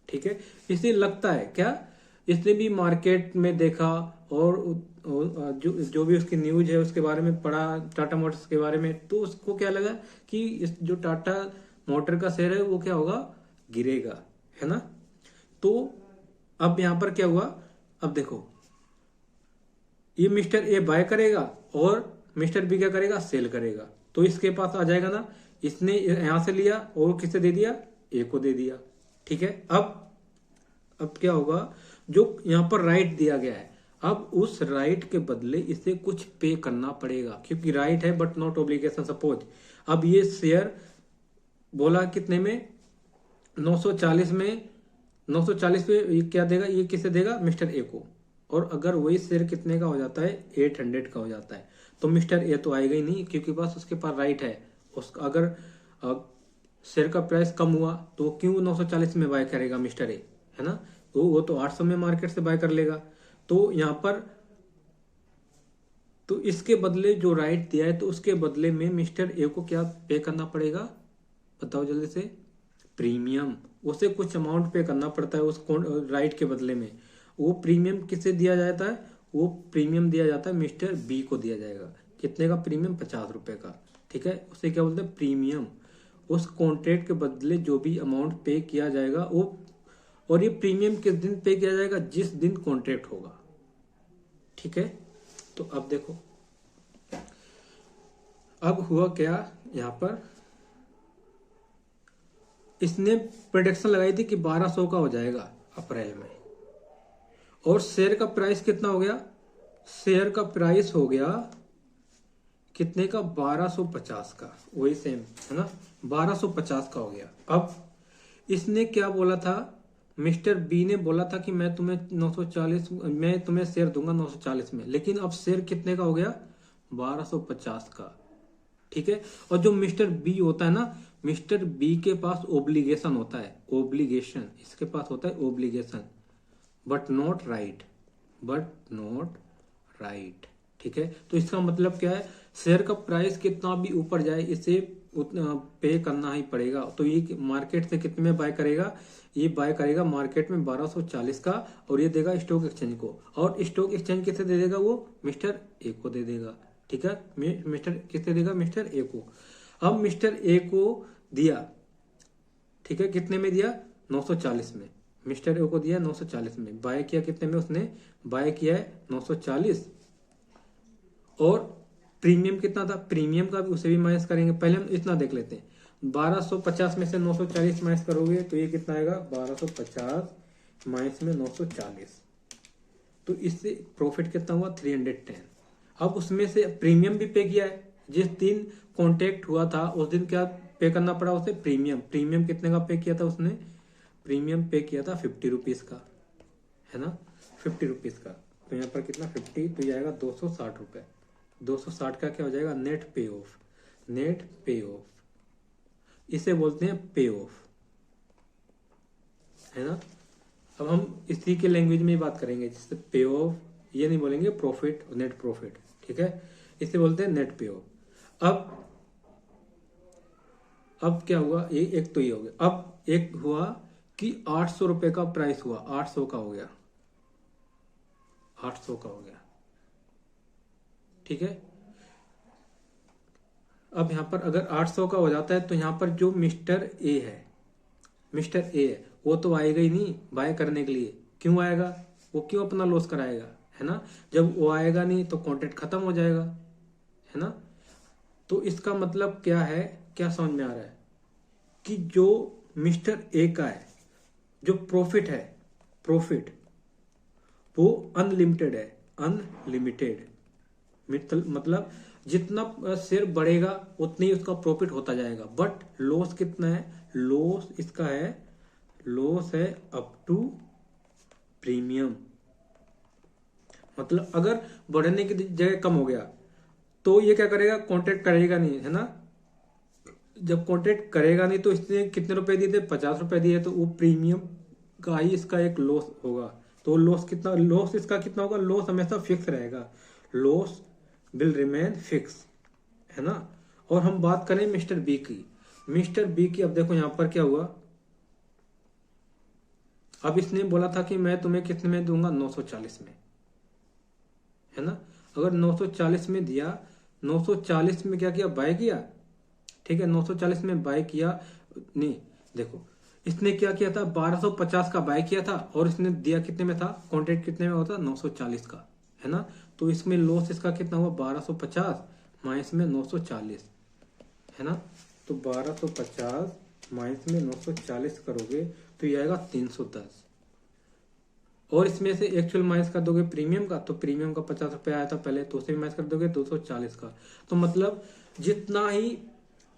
ठीक है, इसलिए लगता है क्या, इसने भी मार्केट में देखा और जो भी उसकी न्यूज है उसके बारे में पढ़ा, टाटा मोटर्स के बारे में, तो उसको क्या लगा कि इस जो टाटा मोटर का शेयर है वो क्या होगा, गिरेगा, है ना। तो अब यहां पर क्या हुआ, अब देखो ये मिस्टर ए बाय करेगा और मिस्टर बी क्या करेगा, सेल करेगा। तो इसके पास आ जाएगा ना, इसने यहां से लिया और किसे दे दिया, ए को दे दिया। ठीक है, अब क्या होगा, जो यहां पर राइट दिया गया है, अब उस राइट के बदले इसे कुछ पे करना पड़ेगा, क्योंकि राइट है बट नॉट ऑब्लिगेशन। सपोज अब ये शेयर बोला कितने में, 940 में, 940 पे ये क्या देगा, ये किसे देगा, मिस्टर ए को। और अगर वही शेयर कितने का हो जाता है, 800 का हो जाता है, तो मिस्टर ए तो आएगा ही नहीं, क्योंकि पास उसके पास राइट है। उसका अगर शेयर का प्राइस कम हुआ तो क्यों 940 में बाय करेगा मिस्टर ए, है ना। तो वो तो 800 में मार्केट से बाय कर लेगा। तो यहां पर तो इसके बदले जो राइट दिया है, तो उसके बदले में मिस्टर ए को क्या पे करना पड़ेगा, बताओ जल्दी से, प्रीमियम। उसे कुछ अमाउंट पे करना पड़ता है उस राइट के बदले में। वो प्रीमियम किसे दिया जाता है, वो प्रीमियम दिया जाता है मिस्टर बी को दिया जाएगा। कितने का प्रीमियम, 50 रुपए का। ठीक है, उसे क्या बोलते हैं, प्रीमियम। उस कॉन्ट्रैक्ट के बदले जो भी अमाउंट पे किया जाएगा वो, और ये प्रीमियम किस दिन पे किया जाएगा, जिस दिन कॉन्ट्रैक्ट होगा। ठीक है, तो अब देखो अब हुआ क्या, यहां पर इसने प्रोडिक्शन लगाई थी कि 1200 का हो जाएगा अप्रैल में, और शेयर का प्राइस कितना हो गया, शेयर का प्राइस हो गया कितने का, 1250 का, वही सेम है ना, 1250 का हो गया। अब इसने क्या बोला था, मिस्टर बी ने बोला था कि मैं तुम्हें 940, मैं तुम्हें शेयर दूंगा 940 में, लेकिन अब शेयर कितने का हो गया, 1250 का। ठीक है, और जो मिस्टर बी होता है ना, मिस्टर बी के पास ओब्लिगेशन होता है, ओब्लिगेशन, इसके पास होता है ओब्लिगेशन, बट नॉट राइट। ठीक है, तो इसका मतलब क्या है, शेयर का प्राइस कितना भी ऊपर जाए इसे उतना पे करना ही पड़ेगा। तो ये मार्केट से कितने में बाय करेगा, ये बाय करेगा मार्केट में 1240 का, और ये देगा स्टॉक एक्सचेंज को, और स्टॉक एक्सचेंज किसे दे देगा, वो मिस्टर ए को दे देगा। ठीक है, मिस्टर किसे देगा, मिस्टर ए को। अब मिस्टर ए को दिया, ठीक है, कितने में दिया, 940 में। मिस्टर ए को दिया 940 में, बाय किया कितने में, उसने बाय किया है 940, और प्रीमियम कितना था, प्रीमियम का भी उसे भी माइनस करेंगे। पहले हम इतना देख लेते हैं, 1250 में से 940 माइनस करोगे तो ये कितना आएगा, 1250 माइनस में 940, तो इससे प्रॉफिट कितना हुआ, 310। अब उसमें से प्रीमियम भी पे किया है, जिस दिन कॉन्ट्रैक्ट हुआ था उस दिन क्या पे करना पड़ा उसे, प्रीमियम कितने का पे किया था उसने, प्रीमियम पे किया था 50 रुपीज का, है ना, 50 रुपीज का। तो यहाँ पर कितना 50, तो ये आएगा 260 रुपये। 260 का क्या हो जाएगा, नेट पे ऑफ। नेट पे ऑफ इसे बोलते हैं पे ऑफ, है ना। अब हम इसी के लैंग्वेज में ही बात करेंगे, जिससे पे ऑफ, ये नहीं बोलेंगे प्रॉफिट, नेट प्रॉफिट, ठीक है, इसे बोलते हैं नेट पे ऑफ। अब क्या हुआ, ये एक तो ये हो गया। अब एक हुआ कि 800 रुपये का प्राइस हुआ, 800 का हो गया, 800 का हो गया, ठीक है। अब यहाँ पर अगर 800 का हो जाता है तो यहाँ पर जो मिस्टर ए है वो तो आएगा ही नहीं बाय करने के लिए। क्यों आएगा, वो क्यों अपना लॉस कराएगा, है ना। जब वो आएगा नहीं तो कॉन्ट्रैक्ट खत्म हो जाएगा, है ना। तो इसका मतलब क्या है, क्या समझ में आ रहा है कि जो मिस्टर ए का है, जो प्रॉफिट है, प्रॉफिट वो अनलिमिटेड है, अनलिमिटेड। मतलब जितना शेयर बढ़ेगा उतनी ही उसका प्रॉफिट होता जाएगा। बट लॉस कितना है, लॉस इसका है, लॉस है अप टू प्रीमियम। मतलब अगर बढ़ने की जगह कम हो गया तो ये क्या करेगा, कॉन्ट्रैक्ट करेगा नहीं, है ना। जब कॉन्ट्रैक्ट करेगा नहीं तो इसने कितने रुपए दिए थे, 50 रुपए दिए, तो वो प्रीमियम का ही इसका एक लॉस होगा। तो लॉस कितना, लॉस इसका कितना होगा, लॉस हमेशा फिक्स रहेगा, लॉस विल रिमेन फिक्स, है ना। और हम बात करें मिस्टर बी की, मिस्टर बी की, अब देखो यहां पर क्या हुआ। अब इसने बोला था कि मैं तुम्हें कितने में दूंगा, 940 में, है ना। अगर 940 में दिया, 940 में क्या किया, बाय किया, ठीक है, 940 में बाय किया नहीं, देखो इसने क्या किया था, 1250 का बाय किया था और इसने दिया कितने में था, कॉन्ट्रैक्ट कितने में होता, 940 का, है ना। तो इसमें लॉस इसका कितना हुआ, 1250 माइनस में 940, है ना। तो 1250 माइनस में 940 करोगे तो ये आएगा 310। और इसमें से एक्चुअल माइनस कर दोगे प्रीमियम का, तो प्रीमियम का 50 रुपये आया था पहले, तो उसे माइनस कर दोगे 240 का। तो मतलब जितना ही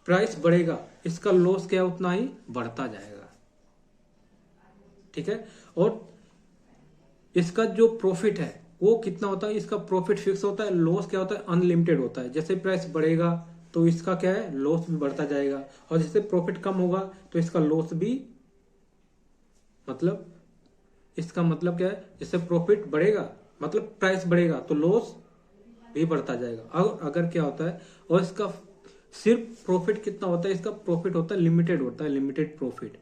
प्राइस बढ़ेगा इसका लॉस क्या उतना ही बढ़ता जाएगा, ठीक है। और इसका जो प्रॉफिट है वो कितना होता है, इसका प्रॉफिट फिक्स होता है, लॉस क्या होता है, अनलिमिटेड होता है। जैसे प्राइस बढ़ेगा तो इसका क्या है, लॉस भी बढ़ता जाएगा, और जैसे प्रॉफिट कम होगा तो इसका लॉस भी, मतलब इसका मतलब क्या है, जैसे प्रॉफिट बढ़ेगा मतलब प्राइस बढ़ेगा तो लॉस भी बढ़ता जाएगा। अगर क्या होता है, और इसका सिर्फ प्रॉफिट कितना होता है, इसका प्रॉफिट होता है लिमिटेड, होता है लिमिटेड प्रॉफिट।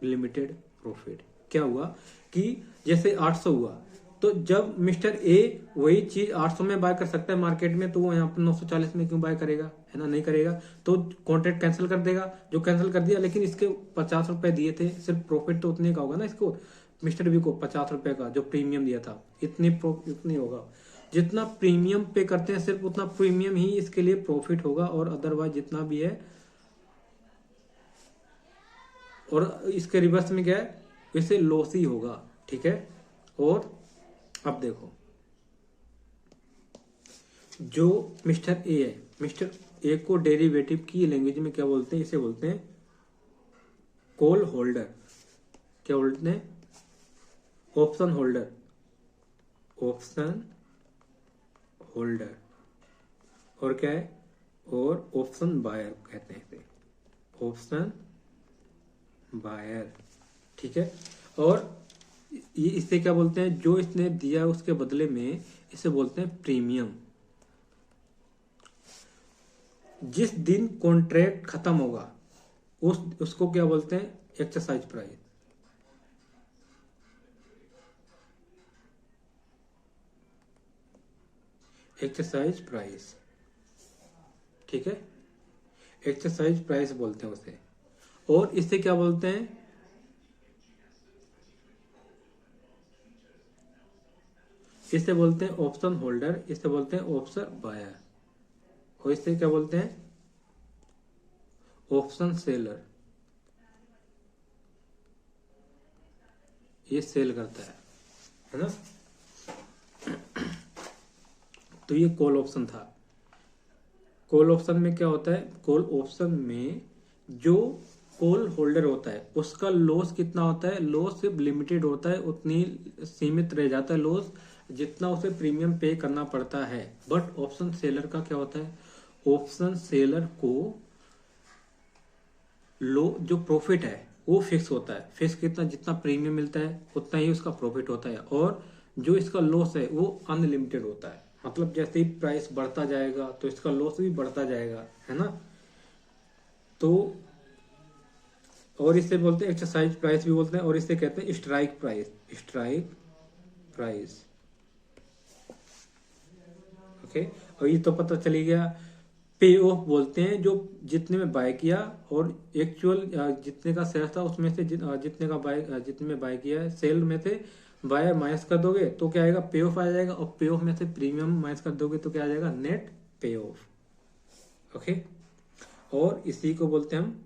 लिमिटेड प्रॉफिट क्या हुआ कि जैसे 800 हुआ, तो जब मिस्टर ए वही चीज 800 में बाय कर सकता है मार्केट में, तो वो यहाँ पर 940 में क्यों बाय करेगा, है ना, नहीं करेगा। तो कॉन्ट्रैक्ट कैंसिल कर देगा, जो कैंसिल कर दिया, लेकिन इसके 50 रुपए दिए थे, सिर्फ प्रॉफिट तो उतने का होगा ना इसको, मिस्टर बी को 50 रुपए का जो प्रीमियम दिया था, इतनी होगा। जितना प्रीमियम पे करते हैं सिर्फ उतना प्रीमियम ही इसके लिए प्रॉफिट होगा, और अदरवाइज जितना भी है, और इसके रिवर्स में क्या है, इसे लॉस ही होगा, ठीक है। और अब देखो जो मिस्टर ए है, मिस्टर ए को डेरिवेटिव की लैंग्वेज में क्या बोलते हैं, इसे बोलते हैं कॉल होल्डर। क्या बोलते हैं, ऑप्शन होल्डर, ऑप्शन होल्डर। और क्या है, और ऑप्शन बायर कहते हैं इसे, ऑप्शन बायर, ठीक है। और ये इसे क्या बोलते हैं, जो इसने दिया उसके बदले में, इसे बोलते हैं प्रीमियम। जिस दिन कॉन्ट्रैक्ट खत्म होगा उसको क्या बोलते हैं, एक्सरसाइज प्राइस। एक्सरसाइज प्राइस, ठीक है, एक्सरसाइज प्राइस बोलते हैं उसे। और इसे क्या बोलते हैं, इसे बोलते हैं ऑप्शन होल्डर, इसे बोलते हैं ऑप्शन बायर, और इसे क्या बोलते हैं, ऑप्शन सेलर। ये सेल करता है ना। तो ये कॉल ऑप्शन था। कॉल ऑप्शन में क्या होता है, कॉल ऑप्शन में जो कॉल होल्डर होता है उसका लॉस कितना होता है, लॉस सिर्फ लिमिटेड होता है, उतनी सीमित रह जाता है लॉस, जितना उसे प्रीमियम पे करना पड़ता है। बट ऑप्शन सेलर का क्या होता है, ऑप्शन सेलर को लो जो प्रॉफिट है वो फिक्स होता है, फिक्स कितना, जितना प्रीमियम मिलता है उतना ही उसका प्रॉफिट होता है, और जो इसका लॉस है वो अनलिमिटेड होता है। मतलब जैसे ही प्राइस बढ़ता जाएगा तो इसका लॉस भी बढ़ता जाएगा, है ना। तो और इसे बोलते हैं एक्सरसाइज प्राइस भी बोलते हैं, और इसे कहते हैं strike price, strike price. Okay, और ये तो पता चली गया। पे ऑफ बोलते हैं जो जितने में बाय किया और एक्चुअल जितने का सेल था उसमें से जितने का बाय, जितने में बाय किया है, सेल में से बाय माइनस कर दोगे तो क्या आएगा, पे ऑफ आ जाएगा, और पे ऑफ में से प्रीमियम माइनस कर दोगे तो क्या आ जाएगा, नेट पे ऑफ। ओके, और इसी को बोलते हैं हम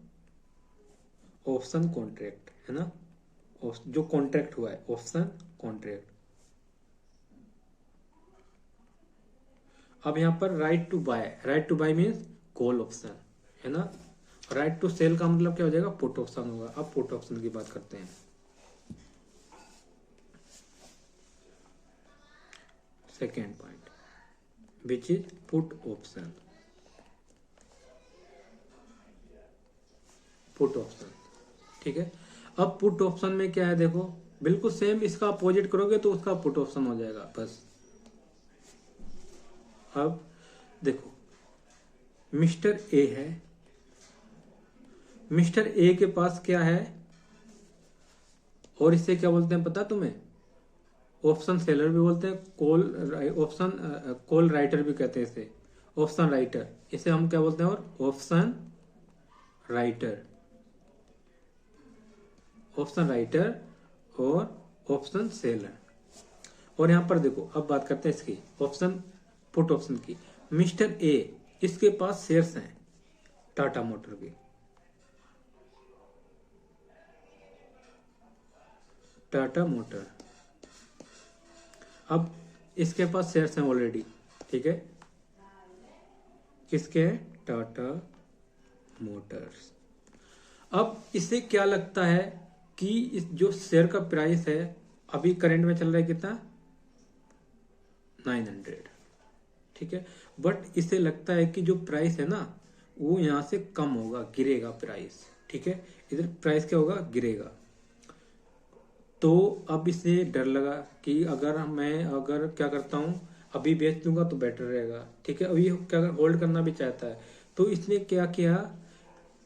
ऑप्शन कॉन्ट्रैक्ट, है ना। जो कॉन्ट्रैक्ट हुआ है ऑप्शन कॉन्ट्रैक्ट। अब यहाँ पर right to buy means call option, है ना। राइट टू सेल का मतलब क्या हो जाएगा, पुट ऑप्शन होगा। अब पुट ऑप्शन की बात करते हैं। Second point which is put option. Put option, ठीक है। अब पुट ऑप्शन में क्या है, देखो बिल्कुल सेम, इसका अपोजिट करोगे तो उसका पुट ऑप्शन हो जाएगा बस। अब देखो मिस्टर ए है, मिस्टर ए के पास क्या है, और इसे क्या बोलते हैं पता तुम्हें, ऑप्शन सेलर भी बोलते हैं, कॉल राइटर भी कहते हैं इसे, ऑप्शन राइटर, इसे हम क्या बोलते हैं, और ऑप्शन राइटर, ऑप्शन राइटर और ऑप्शन सेलर। और यहां पर देखो अब बात करते हैं इसकी, ऑप्शन पुट ऑप्शन की। मिस्टर ए, इसके पास शेयर्स हैं टाटा मोटर के, टाटा मोटर। अब इसके पास शेयर्स हैं ऑलरेडी, ठीक है, किसके, टाटा मोटर्स। अब इसे क्या लगता है कि इस जो शेयर का प्राइस है अभी करंट में चल रहा है कितना, 900, ठीक है। बट इसे लगता है कि जो प्राइस है ना वो यहां से कम होगा, गिरेगा प्राइस, ठीक है, इधर प्राइस क्या होगा, गिरेगा। तो अब इसे डर लगा कि अगर क्या करता हूँ, अभी बेच दूंगा तो बेटर रहेगा, ठीक है। अभी क्या होल्ड करना भी चाहता है, तो इसने क्या किया,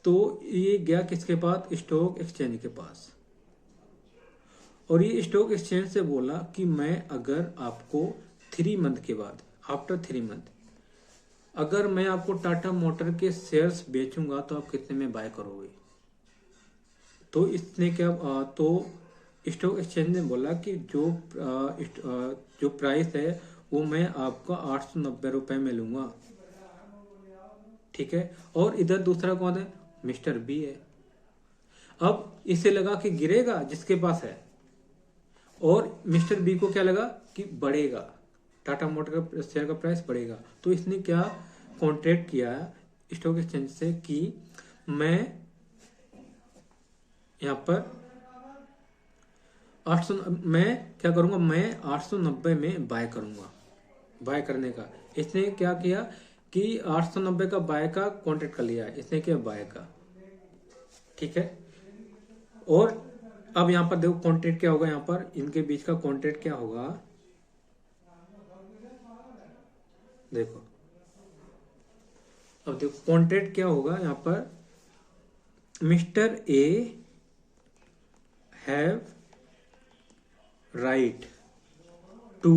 तो ये गया किसके पास, स्टॉक एक्सचेंज के पास, और ये स्टॉक एक्सचेंज से बोला कि मैं अगर आपको 3 मंथ के बाद, आफ्टर 3 मंथ, अगर मैं आपको टाटा मोटर के शेयर्स बेचूंगा तो आप कितने में बाय करोगे। तो इसने क्या, तो स्टॉक एक्सचेंज ने बोला कि जो प्राइस है वो मैं आपका 890 रुपए में लूंगा, ठीक है। और इधर दूसरा कौन है, मिस्टर बी है। अब इसे लगा कि गिरेगा जिसके पास है, और मिस्टर बी को क्या लगा कि बढ़ेगा, टाटा मोटर का शेयर का प्राइस बढ़ेगा। तो इसने क्या कॉन्ट्रैक्ट किया स्टॉक एक्सचेंज से कि मैं यहाँ पर 800, मैं क्या करूंगा, मैं 890 में बाय करूंगा, बाय करने का। इसने क्या किया कि 890 का बाय का कॉन्ट्रैक्ट कर लिया, इसने किया बाय का, ठीक है। और अब यहाँ पर देखो कॉन्ट्रैक्ट क्या होगा, यहाँ पर इनके बीच का कॉन्ट्रैक्ट क्या होगा, देखो अब देखो कॉन्ट्रैक्ट क्या होगा यहाँ पर, mister A have right to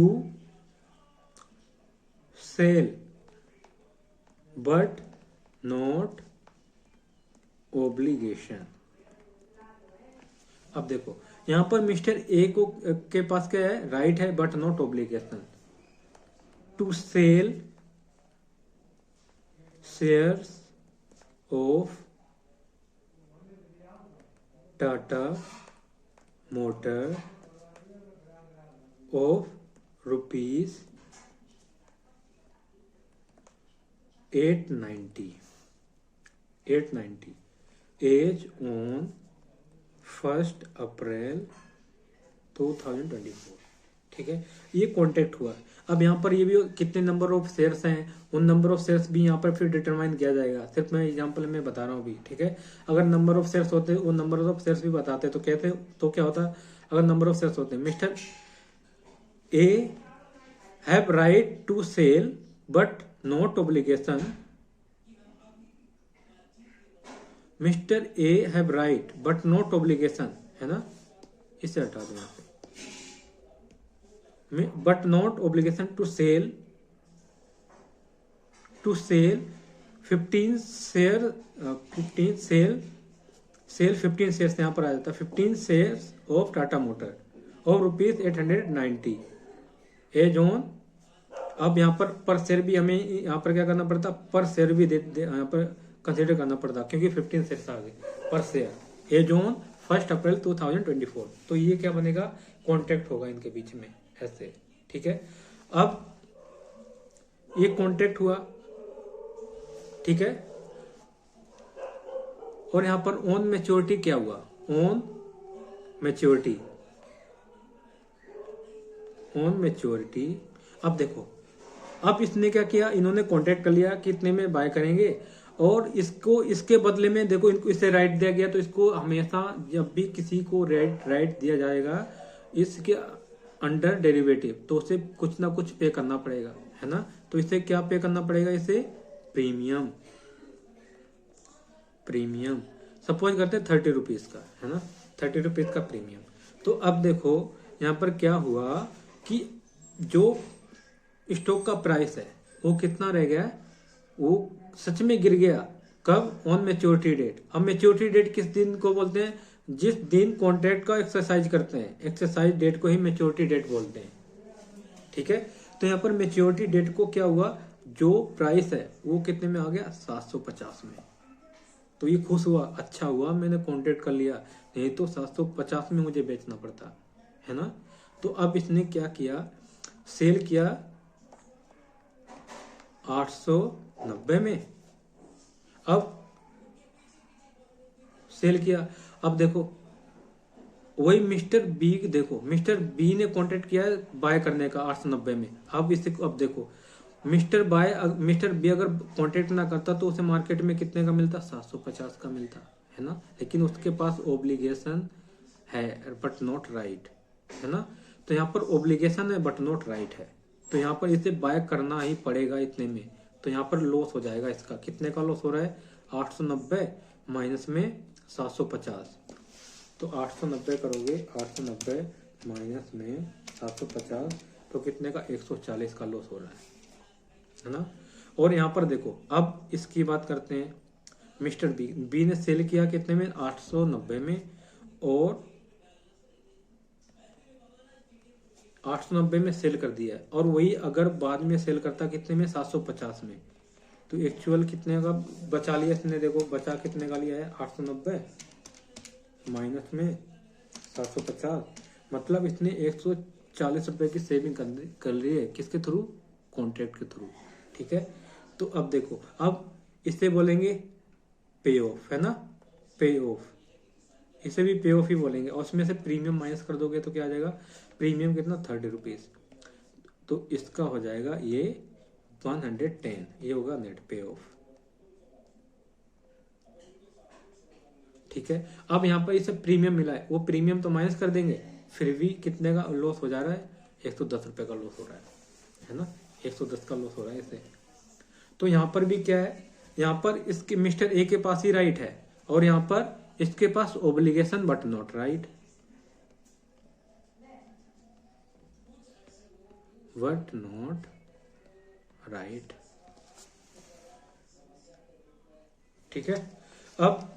sell but not obligation. अब देखो यहां पर मिस्टर ए को के पास क्या है, राइट है but not obligation to sell shares of Tata motor of rupees 890 as on 1 April 2024, ठीक है, ये कॉन्ट्रैक्ट हुआ। अब यहाँ पर ये भी कितने नंबर ऑफ शेयर्स हैं, उन नंबर ऑफ शेयर्स भी यहाँ पर फिर डिटरमाइन किया जाएगा। सिर्फ मैं एग्जांपल में बता रहा हूँ अभी, ठीक है। अगर नंबर ऑफ शेयर्स होते, वो नंबर ऑफ शेयर्स भी बताते तो कहते, तो क्या होता, अगर नंबर ऑफ शेयर्स होते, mister A have right to sell but not obligation, mister A have right but not obligation, है ना, इसे हटा दो यहाँ पे, but not obligation to sell 15 share, 15 sell 15 shares, यहाँ पर आ जाता है 15 shares of Tata motor of ₹890 as on. अब यहाँ पर शेयर भी हमें यहाँ पर क्या करना पड़ता, पर शेयर भी यहाँ पर कंसिडर करना पड़ता, क्योंकि 15 शेयर्स आ गए पर शेयर, एज ऑन 1 अप्रैल 2024। तो ये क्या बनेगा, कॉन्ट्रैक्ट होगा इनके बीच में ऐसे, ठीक है। अब ये कॉन्ट्रैक्ट हुआ, ठीक है, और यहां पर ऑन मैच्योरिटी क्या हुआ, ऑन मैच्योरिटी, ऑन मैच्योरिटी। अब देखो, अब इसने क्या किया, इन्होंने कॉन्ट्रैक्ट कर लिया कि इतने में बाय करेंगे, और इसको इसके बदले में देखो इनको इसे राइट दिया गया, तो इसको हमेशा जब भी किसी को राइट दिया जाएगा इसके अंडर डेरिवेटिव, तो उसे कुछ ना कुछ पे करना पड़ेगा, है ना। तो इसे क्या पे करना पड़ेगा, इसे प्रीमियम, प्रीमियम सपोज करते हैं 30 रुपीज का, है ना, 30 रुपीज का प्रीमियम। तो अब देखो यहाँ पर क्या हुआ कि जो स्टॉक का प्राइस है वो कितना रह गया, वो सच में गिर गया। कब, ऑन मैच्योरिटी डेट। अब मैच्योरिटी डेट किस दिन को बोलते हैं, जिस दिन कॉन्ट्रैक्ट का एक्सरसाइज करते हैं, एक्सरसाइज डेट को ही मैच्योरिटी डेट बोलते हैं, ठीक है। तो यहाँ पर मैच्योरिटी डेट को क्या हुआ, जो प्राइस है वो कितने में आ गया, 750 में। तो ये खुश हुआ, अच्छा हुआ मैंने कॉन्ट्रैक्ट कर लिया, नहीं तो 750 में मुझे बेचना पड़ता, है ना। तो अब इसने क्या किया, सेल किया 890 में, अब सेल किया। अब देखो वही मिस्टर बी, देखो मिस्टर बी ने कॉन्ट्रैक्ट किया है बाय करने का 890 में। अब इसे, अब देखो मिस्टर बी अगर कॉन्ट्रैक्ट ना करता तो उसे मार्केट में कितने का मिलता, 750 का मिलता, है ना। लेकिन उसके पास ओब्लिगेशन है बट नॉट राइट, है ना। तो यहाँ पर ओब्लिगेशन है बट नॉट राइट है, तो यहाँ पर इसे बाय करना ही पड़ेगा इतने में। तो यहाँ पर लॉस हो जाएगा इसका, कितने का लॉस हो रहा है, 890 माइनस में 750। तो 890 करोगे, 890 माइनस में 750, तो कितने का, 140 का लॉस हो रहा है ना। और यहाँ पर देखो अब इसकी बात करते हैं, मिस्टर बी ने सेल किया कितने में, 890 में, और 890 में सेल कर दिया है। और वही अगर बाद में सेल करता कितने में, 750 में, तो एक्चुअल कितने का बचा लिया इसने, देखो बचा कितने का लिया है, 890 माइनस में 750, मतलब इसने 140 रुपए की सेविंग कर ली है, किसके थ्रू, कॉन्ट्रैक्ट के थ्रू, ठीक है। तो अब देखो, अब इसे बोलेंगे पे ऑफ, है ना, पे ऑफ, इसे भी पे ऑफ ही बोलेंगे। और उसमें से प्रीमियम माइनस कर दोगे तो क्या आ जाएगा, प्रीमियम कितना, 30 रुपीज, तो इसका हो जाएगा ये 110, ये होगा नेट पे ऑफ, ठीक है। अब यहाँ पर इसे प्रीमियम मिला है, वो प्रीमियम तो माइनस कर देंगे, फिर भी कितने का लॉस हो जा रहा है, 110 रुपए का लॉस हो रहा है ना, 110 का लॉस हो रहा है इसे। तो यहाँ पर भी क्या है, यहाँ पर इसके मिस्टर ए के पास ही राइट है, और यहाँ पर इसके पास obligation but not right, but not right, ठीक है। अब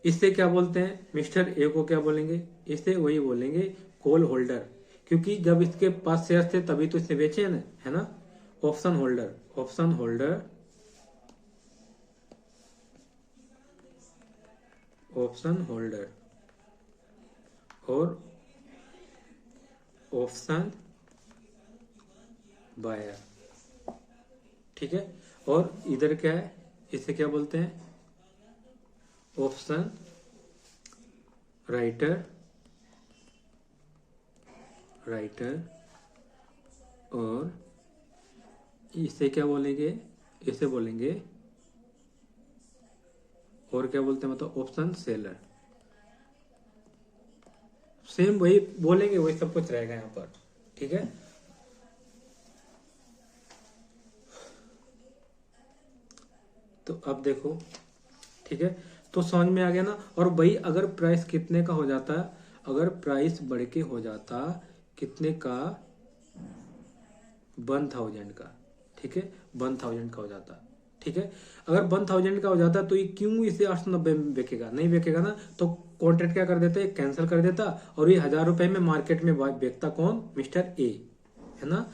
इससे क्या बोलते हैं, मिस्टर ए को क्या बोलेंगे, इसे वही बोलेंगे कॉल होल्डर, क्योंकि जब इसके पास शेयर थे तभी तो इसने बेचे हैं, है ना। Option holder, option holder, option holder, और ऑप्शन बायर, ठीक है। और इधर क्या है, इसे क्या बोलते हैं, ऑप्शन राइटर, राइटर, और इसे क्या बोलेंगे, इसे बोलेंगे, और क्या बोलते हैं मतलब ऑप्शन सेलर। सेम वही बोलेंगे, वही सब कुछ रहेगा यहाँ पर, ठीक है। तो अब देखो, ठीक है, तो समझ में आ गया ना। और भाई अगर प्राइस कितने का हो जाता, अगर प्राइस बढ़ के हो जाता कितने का, 1000 का, ठीक है, 1000 का हो जाता, ठीक है। अगर 1000 का हो जाता तो ये क्यों इसे 890 में बेचेगा, नहीं बेचेगा ना, तो कॉन्ट्रैक्ट क्या कर देते, कैंसिल कर देता, और ये 1000 रुपए में मार्केट में बेचता कौन, मिस्टर ए, है ना।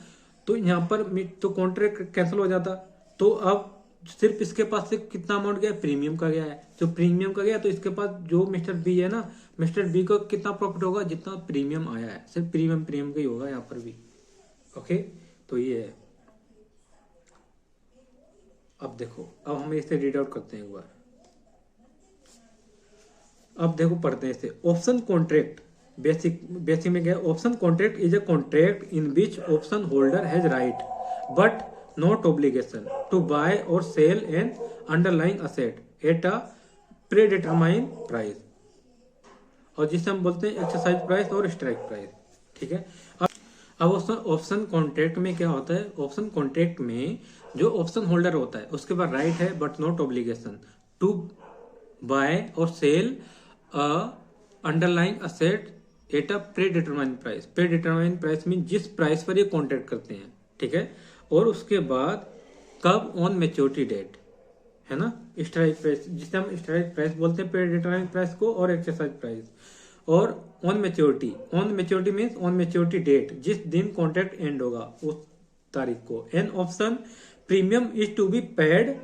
तो यहाँ पर तो कॉन्ट्रैक्ट कैंसिल हो जाता। तो अब सिर्फ इसके पास से कितना अमाउंट गया, प्रीमियम का गया है, जो प्रीमियम का गया, तो इसके पास जो मिस्टर बी है ना, मिस्टर बी को कितना प्रॉफिट होगा, जितना प्रीमियम आया है, सिर्फ प्रीमियम प्रीमियम का ही होगा यहाँ पर भी। ओके, तो ये है। अब देखो, अब हम इसे रीड आउट करते हैं एक बार। अब देखो पढ़ते हैं इसे। ऑप्शन कॉन्ट्रैक्ट, बेसिक बेसिक में क्या है, option contract is a contract in which option holder has right but not obligation to buy और sell an underlying asset at a predetermine price, और जिसे हम बोलते हैं एक्सरसाइज प्राइस और स्ट्राइक प्राइस, ठीक है। अब ऑप्शन कॉन्ट्रैक्ट में क्या होता है, ऑप्शन कॉन्ट्रैक्ट में जो ऑप्शन होल्डर होता है उसके पास राइट है but not obligation to buy और sell underlying asset at a predetermined price. Predetermined price में जिस प्राइस पर ये कॉन्ट्रैक्ट करते हैं, ठीक है। और उसके बाद कब, ऑन मैच्योरिटी डेट, है ना, स्ट्राइक प्राइस, जिसे हम स्ट्राइक प्राइस बोलते हैं प्री डिटरमाइंड प्राइस को, और एक्सरसाइज प्राइस, और on maturity, on maturity means on maturity date, जिस दिन कॉन्ट्रैक्ट एंड होगा उस तारीख को। An option premium is to be paid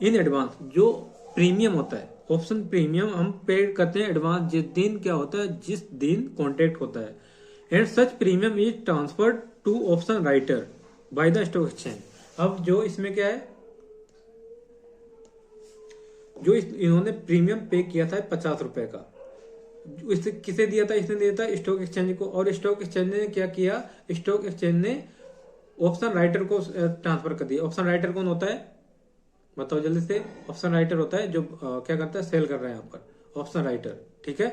in advance, जो प्रीमियम होता है, ऑप्शन प्रीमियम हम पे करते हैं एडवांस, जिस दिन क्या होता है, जिस दिन कॉन्ट्रैक्ट होता है। And such premium is transferred to option writer by the stock exchange. अब जो इसमें क्या है, जो इन्होंने प्रीमियम पे किया था 50 रुपए का, इसे किसे दिया था, इसने दिया था स्टॉक एक्सचेंज को, और स्टॉक एक्सचेंज ने क्या किया, स्टॉक एक्सचेंज ने ऑप्शन राइटर को ट्रांसफर कर दिया। ऑप्शन राइटर कौन होता है, बताओ जल्दी से। ऑप्शन राइटर होता है जो क्या करता है, सेल कर रहा है यहाँ पर, ऑप्शन राइटर, ठीक है।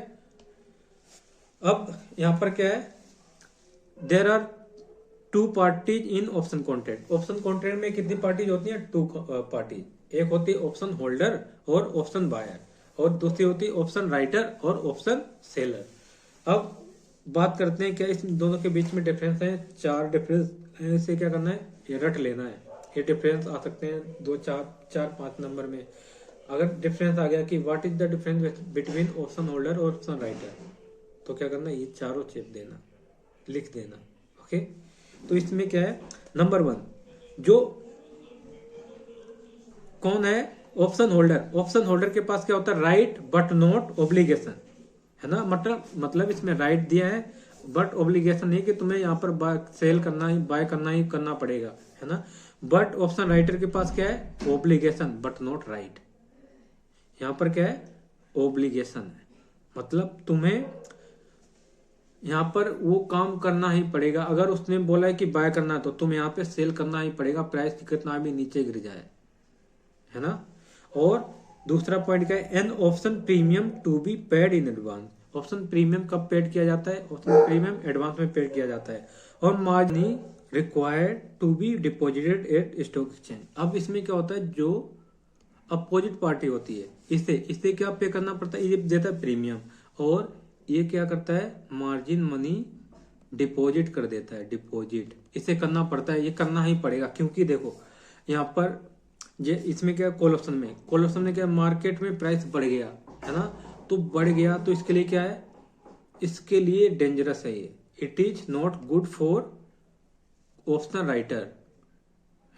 अब यहाँ पर क्या है, there are 2 parties in option contract. Option contract में कितनी पार्टीज होती हैं, 2 पार्टीज, एक होती है ऑप्शन होल्डर और ऑप्शन बायर, और दूसरी होती है ऑप्शन राइटर और ऑप्शन सेलर। अब बात करते हैं क्या इस दोनों के बीच में डिफरेंस है, 4 डिफरेंस है, इसे क्या करना है, ये रट लेना है। ये डिफरेंस आ सकते हैं 2, 4, 5 नंबर में। अगर डिफरेंस आ गया कि what is the difference between option holder और ऑप्शन राइटर, तो क्या करना है, ये चारों चेप देना, लिख देना। ओके, तो इसमें क्या है, नंबर 1 जो कौन है, ऑप्शन होल्डर। ऑप्शन होल्डर के पास क्या होता है, राइट बट नॉट ऑब्लिगेशन, है ना। मतलब इसमें राइट दिया है बट ऑब्लिगेशन नहीं कि तुम्हें यहाँ पर सेल करना ही, बाय करना ही करना पड़ेगा, है ना। बट ऑप्शन राइटर के पास क्या है, ऑब्लिगेशन बट नॉट राइट। यहाँ पर क्या है, ऑब्लिगेशन है, मतलब तुम्हें यहाँ पर वो काम करना ही पड़ेगा। अगर उसने बोला है कि बाय करना है तो तुम यहाँ पे सेल करना ही पड़ेगा, प्राइस कितना भी नीचे गिर जाए, है ना। और दूसरा पॉइंट क्या है, an option premium to be paid in advance. Option premium कब पेड किया जाता है, ऑप्शन प्रीमियम एडवांस में पेड किया जाता है। और margin required to be deposited at stock exchange. अब इसमें क्या होता है, जो अपोजिट पार्टी होती है, इससे क्या पे करना पड़ता है, ये देता है प्रीमियम, और ये क्या करता है, मार्जिन मनी डिपॉजिट कर देता है, डिपॉजिट इसे करना पड़ता है, ये करना ही पड़ेगा। क्योंकि देखो यहाँ पर ये इसमें क्या, कॉल ऑप्शन में क्या, मार्केट में प्राइस बढ़ गया, है ना, तो बढ़ गया तो इसके लिए क्या है, इसके लिए डेंजरस है ये, it is not good for option writer,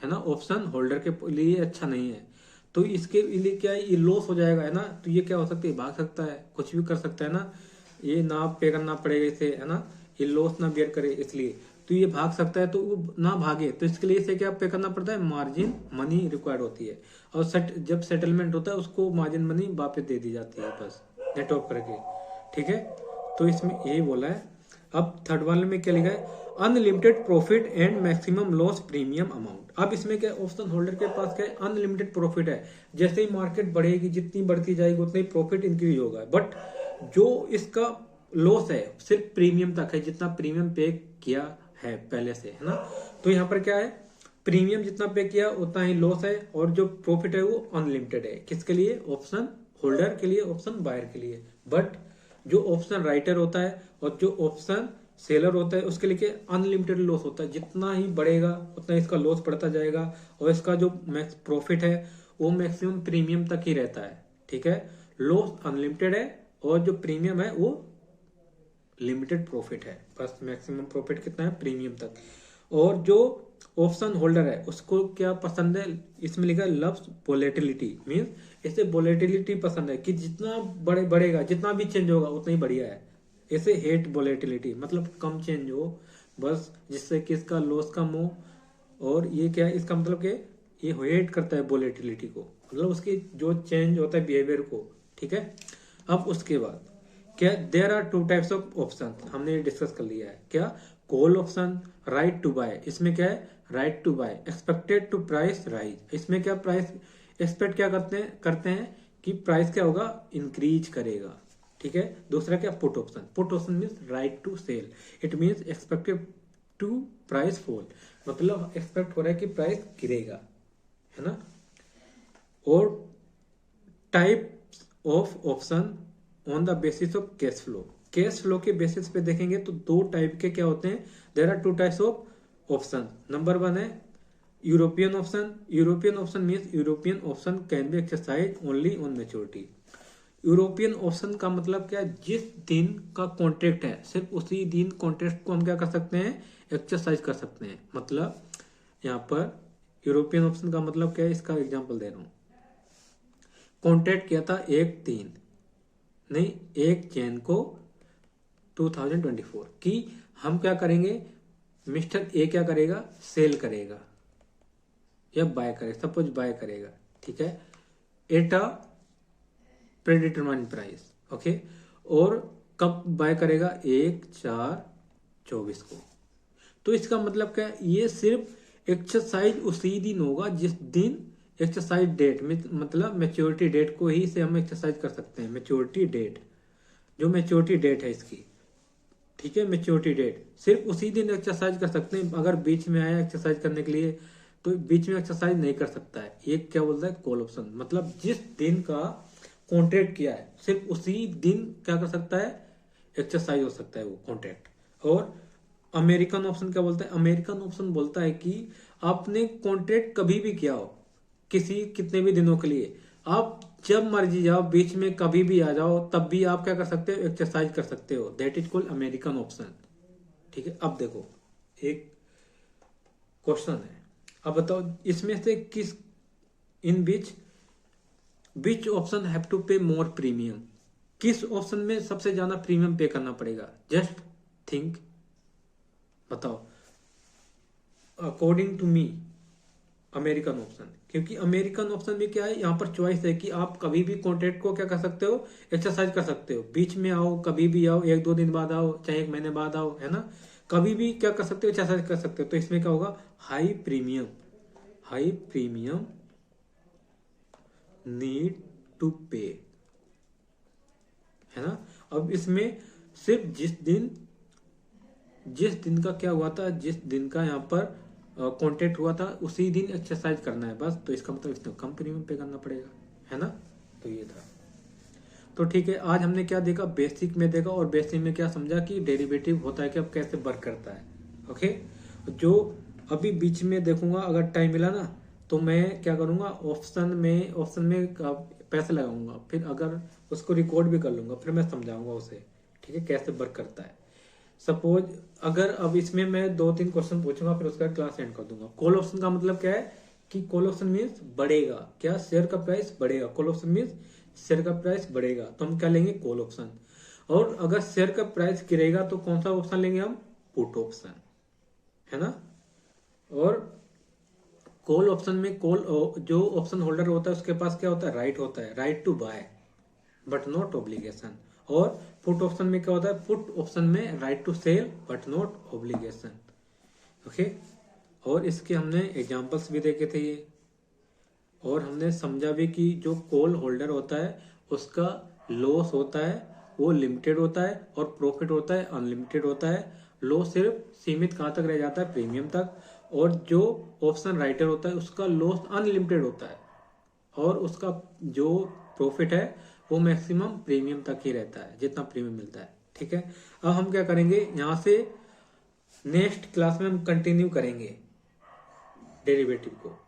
है ना, ऑप्शन होल्डर के लिए अच्छा नहीं है। तो इसके लिए क्या है, ये लॉस हो जाएगा, है ना। तो ये क्या हो सकता है, भाग सकता है, कुछ भी कर सकता है ना, ये ना पे करना पड़ेगा इसे, है ना, ये लॉस ना बेयर करे, इसलिए तो ये भाग सकता है। तो वो ना भागे तो इसके लिए इसे क्या पे करना पड़ता है, मार्जिन मनी रिक्वायर्ड होती है। और जब सेटलमेंट होता है उसको मार्जिन मनी वापस दे दी जाती है, बस नेट ऑफ करके, ठीक है। तो इसमें यही बोला है। अब थर्ड वाले में क्या लिखा है, unlimited profit and maximum loss premium amount. अब इसमें क्या, ऑप्शन होल्डर के पास क्या है, अनलिमिटेड प्रॉफिट है, जैसे ही मार्केट बढ़ेगी जितनी बढ़ती जाएगी उतना ही प्रॉफिट इंक्रीज होगा, बट जो इसका लॉस है सिर्फ प्रीमियम तक है, जितना प्रीमियम पे किया है पहले से, है ना। तो यहाँ पर क्या है, प्रीमियम जितना पे किया उतना ही लॉस है, और जो प्रॉफिट है वो अनलिमिटेड है। किसके लिए, ऑप्शन होल्डर के लिए, ऑप्शन बायर के लिए। बट जो ऑप्शन राइटर होता है और जो ऑप्शन सेलर होता है उसके लिए अनलिमिटेड लॉस होता है, जितना ही बढ़ेगा उतना इसका लॉस बढ़ता जाएगा, और इसका जो मैक्स प्रॉफिट है वो मैक्सिमम प्रीमियम तक ही रहता है। ठीक है, लॉस अनलिमिटेड है और जो प्रीमियम है वो लिमिटेड प्रॉफिट है, बस मैक्सिमम प्रॉफिट कितना है, प्रीमियम तक। और जो ऑप्शन होल्डर है उसको क्या पसंद है, इसमें लिखा है लव्स वोलेटिलिटी, मीन्स इसे वोलेटिलिटी पसंद है कि जितना बढ़ेगा जितना भी चेंज होगा उतना ही बढ़िया है। इसे हेट वोलेटिलिटी, मतलब कम चेंज हो बस, जिससे कि इसका लॉस कम हो। और ये क्या है, इसका मतलब कि ये हेट करता है वोलेटिलिटी को, मतलब उसकी जो चेंज होता है बिहेवियर को। ठीक है, अब उसके बाद क्या, there are two types of option, हमने डिस्कस कर लिया है। क्या, call option, right to buy, इसमें क्या है, right to buy, expected to price rise, इसमें क्या प्राइस एक्सपेक्ट क्या करते हैं कि प्राइस क्या होगा, इंक्रीज करेगा। ठीक है, दूसरा क्या, put option, put option means right to sell, it means expected to price fall, मतलब एक्सपेक्ट हो रहा है कि प्राइस गिरेगा, है ना। और types of option on the basis of cash flow, cash flow के बेसिस पे देखेंगे तो दो टाइप के क्या होते हैं, there are two types of option. Number one है European option, European option means European option can be exercise only on maturity. European option का मतलब क्या है, जिस दिन का कॉन्ट्रैक्ट है सिर्फ उसी दिन कॉन्ट्रैक्ट को हम क्या कर सकते हैं, एक्सरसाइज कर सकते हैं। मतलब यहाँ पर यूरोपियन ऑप्शन का मतलब क्या है, इसका एग्जांपल दे रहा हूं। कॉन्ट्रैक्ट किया था 1 को 2024 कि हम क्या करेंगे, मिस्टर ए क्या करेगा, सेल करेगा या बाय करेगा, सपोज बाय करेगा। ठीक है, एट अ प्रेडिटरमाइंड प्राइस, ओके, और कब बाय करेगा, 1/4/24 को। तो इसका मतलब क्या है, ये सिर्फ एक्सरसाइज उसी दिन होगा जिस दिन एक्सरसाइज डेट, मतलब मैच्योरिटी डेट को ही से हम एक्सरसाइज कर सकते हैं। मैच्योरिटी डेट, जो मैच्योरिटी डेट है इसकी, ठीक है, मैच्योरिटी डेट सिर्फ उसी दिन एक्सरसाइज कर सकते हैं। अगर बीच में आया एक्सरसाइज करने के लिए तो बीच में एक्सरसाइज नहीं कर सकता है। एक क्या बोलता है, कॉल ऑप्शन, मतलब जिस दिन का कॉन्ट्रैक्ट किया है सिर्फ उसी दिन क्या कर सकता है, एक्सरसाइज हो सकता है वो कॉन्ट्रैक्ट। और अमेरिकन ऑप्शन क्या बोलता है, अमेरिकन ऑप्शन बोलता है कि आपने कॉन्ट्रैक्ट कभी भी किया हो, किसी कितने भी दिनों के लिए, आप जब मर्जी जाओ, बीच में कभी भी आ जाओ, तब भी आप क्या कर सकते हो, एक्सरसाइज कर सकते हो। That is called American option. ठीक है, अब देखो एक क्वेश्चन है, अब बताओ इसमें से किस, इन विच ऑप्शन हैव टू पे मोर प्रीमियम, किस ऑप्शन में सबसे ज्यादा प्रीमियम पे करना पड़ेगा, जस्ट थिंक, बताओ। According to me American option, क्योंकि अमेरिकन ऑप्शन में क्या है, यहाँ पर चॉइस है कि आप कभी भी कॉन्ट्रैक्ट को क्या कर सकते हो, एक्सरसाइज कर सकते हो। बीच में आओ, कभी भी आओ, 1-2 दिन बाद आओ, चाहे 1 महीने बाद आओ, है ना, कभी भी क्या कर सकते हो, एक्सरसाइज कर सकते हो। तो इसमें क्या होगा, हाई प्रीमियम नीड टू पे, है ना। अब इसमें सिर्फ जिस दिन का क्या हुआ था, जिस दिन का यहाँ पर कॉन्ट्रैक्ट हुआ था उसी दिन एक्सरसाइज करना है बस। तो इसका मतलब इसमें कम प्रीमियम पे करना पड़ेगा, है ना। तो ये था। तो ठीक है, आज हमने क्या देखा, बेसिक में देखा, और बेसिक में क्या समझा कि डेरिवेटिव होता है कि अब कैसे वर्क करता है। ओके, जो अभी बीच में देखूंगा, अगर टाइम मिला ना तो मैं क्या करूंगा, ऑप्शन में पैसे लगाऊंगा, फिर अगर उसको रिकॉर्ड भी कर लूंगा, फिर मैं समझाऊंगा उसे, ठीक है, कैसे वर्क करता है। सपोज अगर अब इसमें मैं 2-3 क्वेश्चन पूछूंगा, फिर उसका क्लास एंड कर दूंगा। कॉल ऑप्शन का मतलब क्या है कि कॉल ऑप्शन मीन्स बढ़ेगा, क्या, शेयर का प्राइस बढ़ेगा। कॉल ऑप्शन मीन्स शेयर का प्राइस बढ़ेगा, तो हम क्या लेंगे, कॉल ऑप्शन। और अगर शेयर का प्राइस गिरेगा तो कौन सा ऑप्शन लेंगे हम, पुट ऑप्शन, है ना। और कॉल ऑप्शन में जो ऑप्शन होल्डर होता है उसके पास क्या होता है, राइट होता है, right to buy but not obligation. और पुट ऑप्शन में क्या होता है, पुट ऑप्शन में right to sell but not obligation. Okay, और इसके हमने एग्जांपल्स भी देखे थे ये, और हमने समझा भी कि जो कॉल होल्डर होता है उसका लॉस होता है वो लिमिटेड होता है और प्रॉफिट होता है अनलिमिटेड होता है। लॉस सिर्फ सीमित कहाँ तक रह जाता है, प्रीमियम तक, और जो ऑप्शन राइटर होता है उसका लॉस अनलिमिटेड होता है और उसका जो प्रॉफिट है वो मैक्सिमम प्रीमियम तक ही रहता है, जितना प्रीमियम मिलता है। ठीक है, अब हम क्या करेंगे, यहाँ से नेक्स्ट क्लास में हम कंटिन्यू करेंगे डेरिवेटिव को।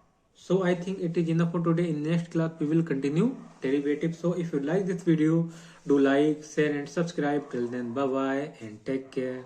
So I think it is enough for today. In next class we will continue derivative. So if you like this video, do like, share and subscribe. Till then, bye bye and take care.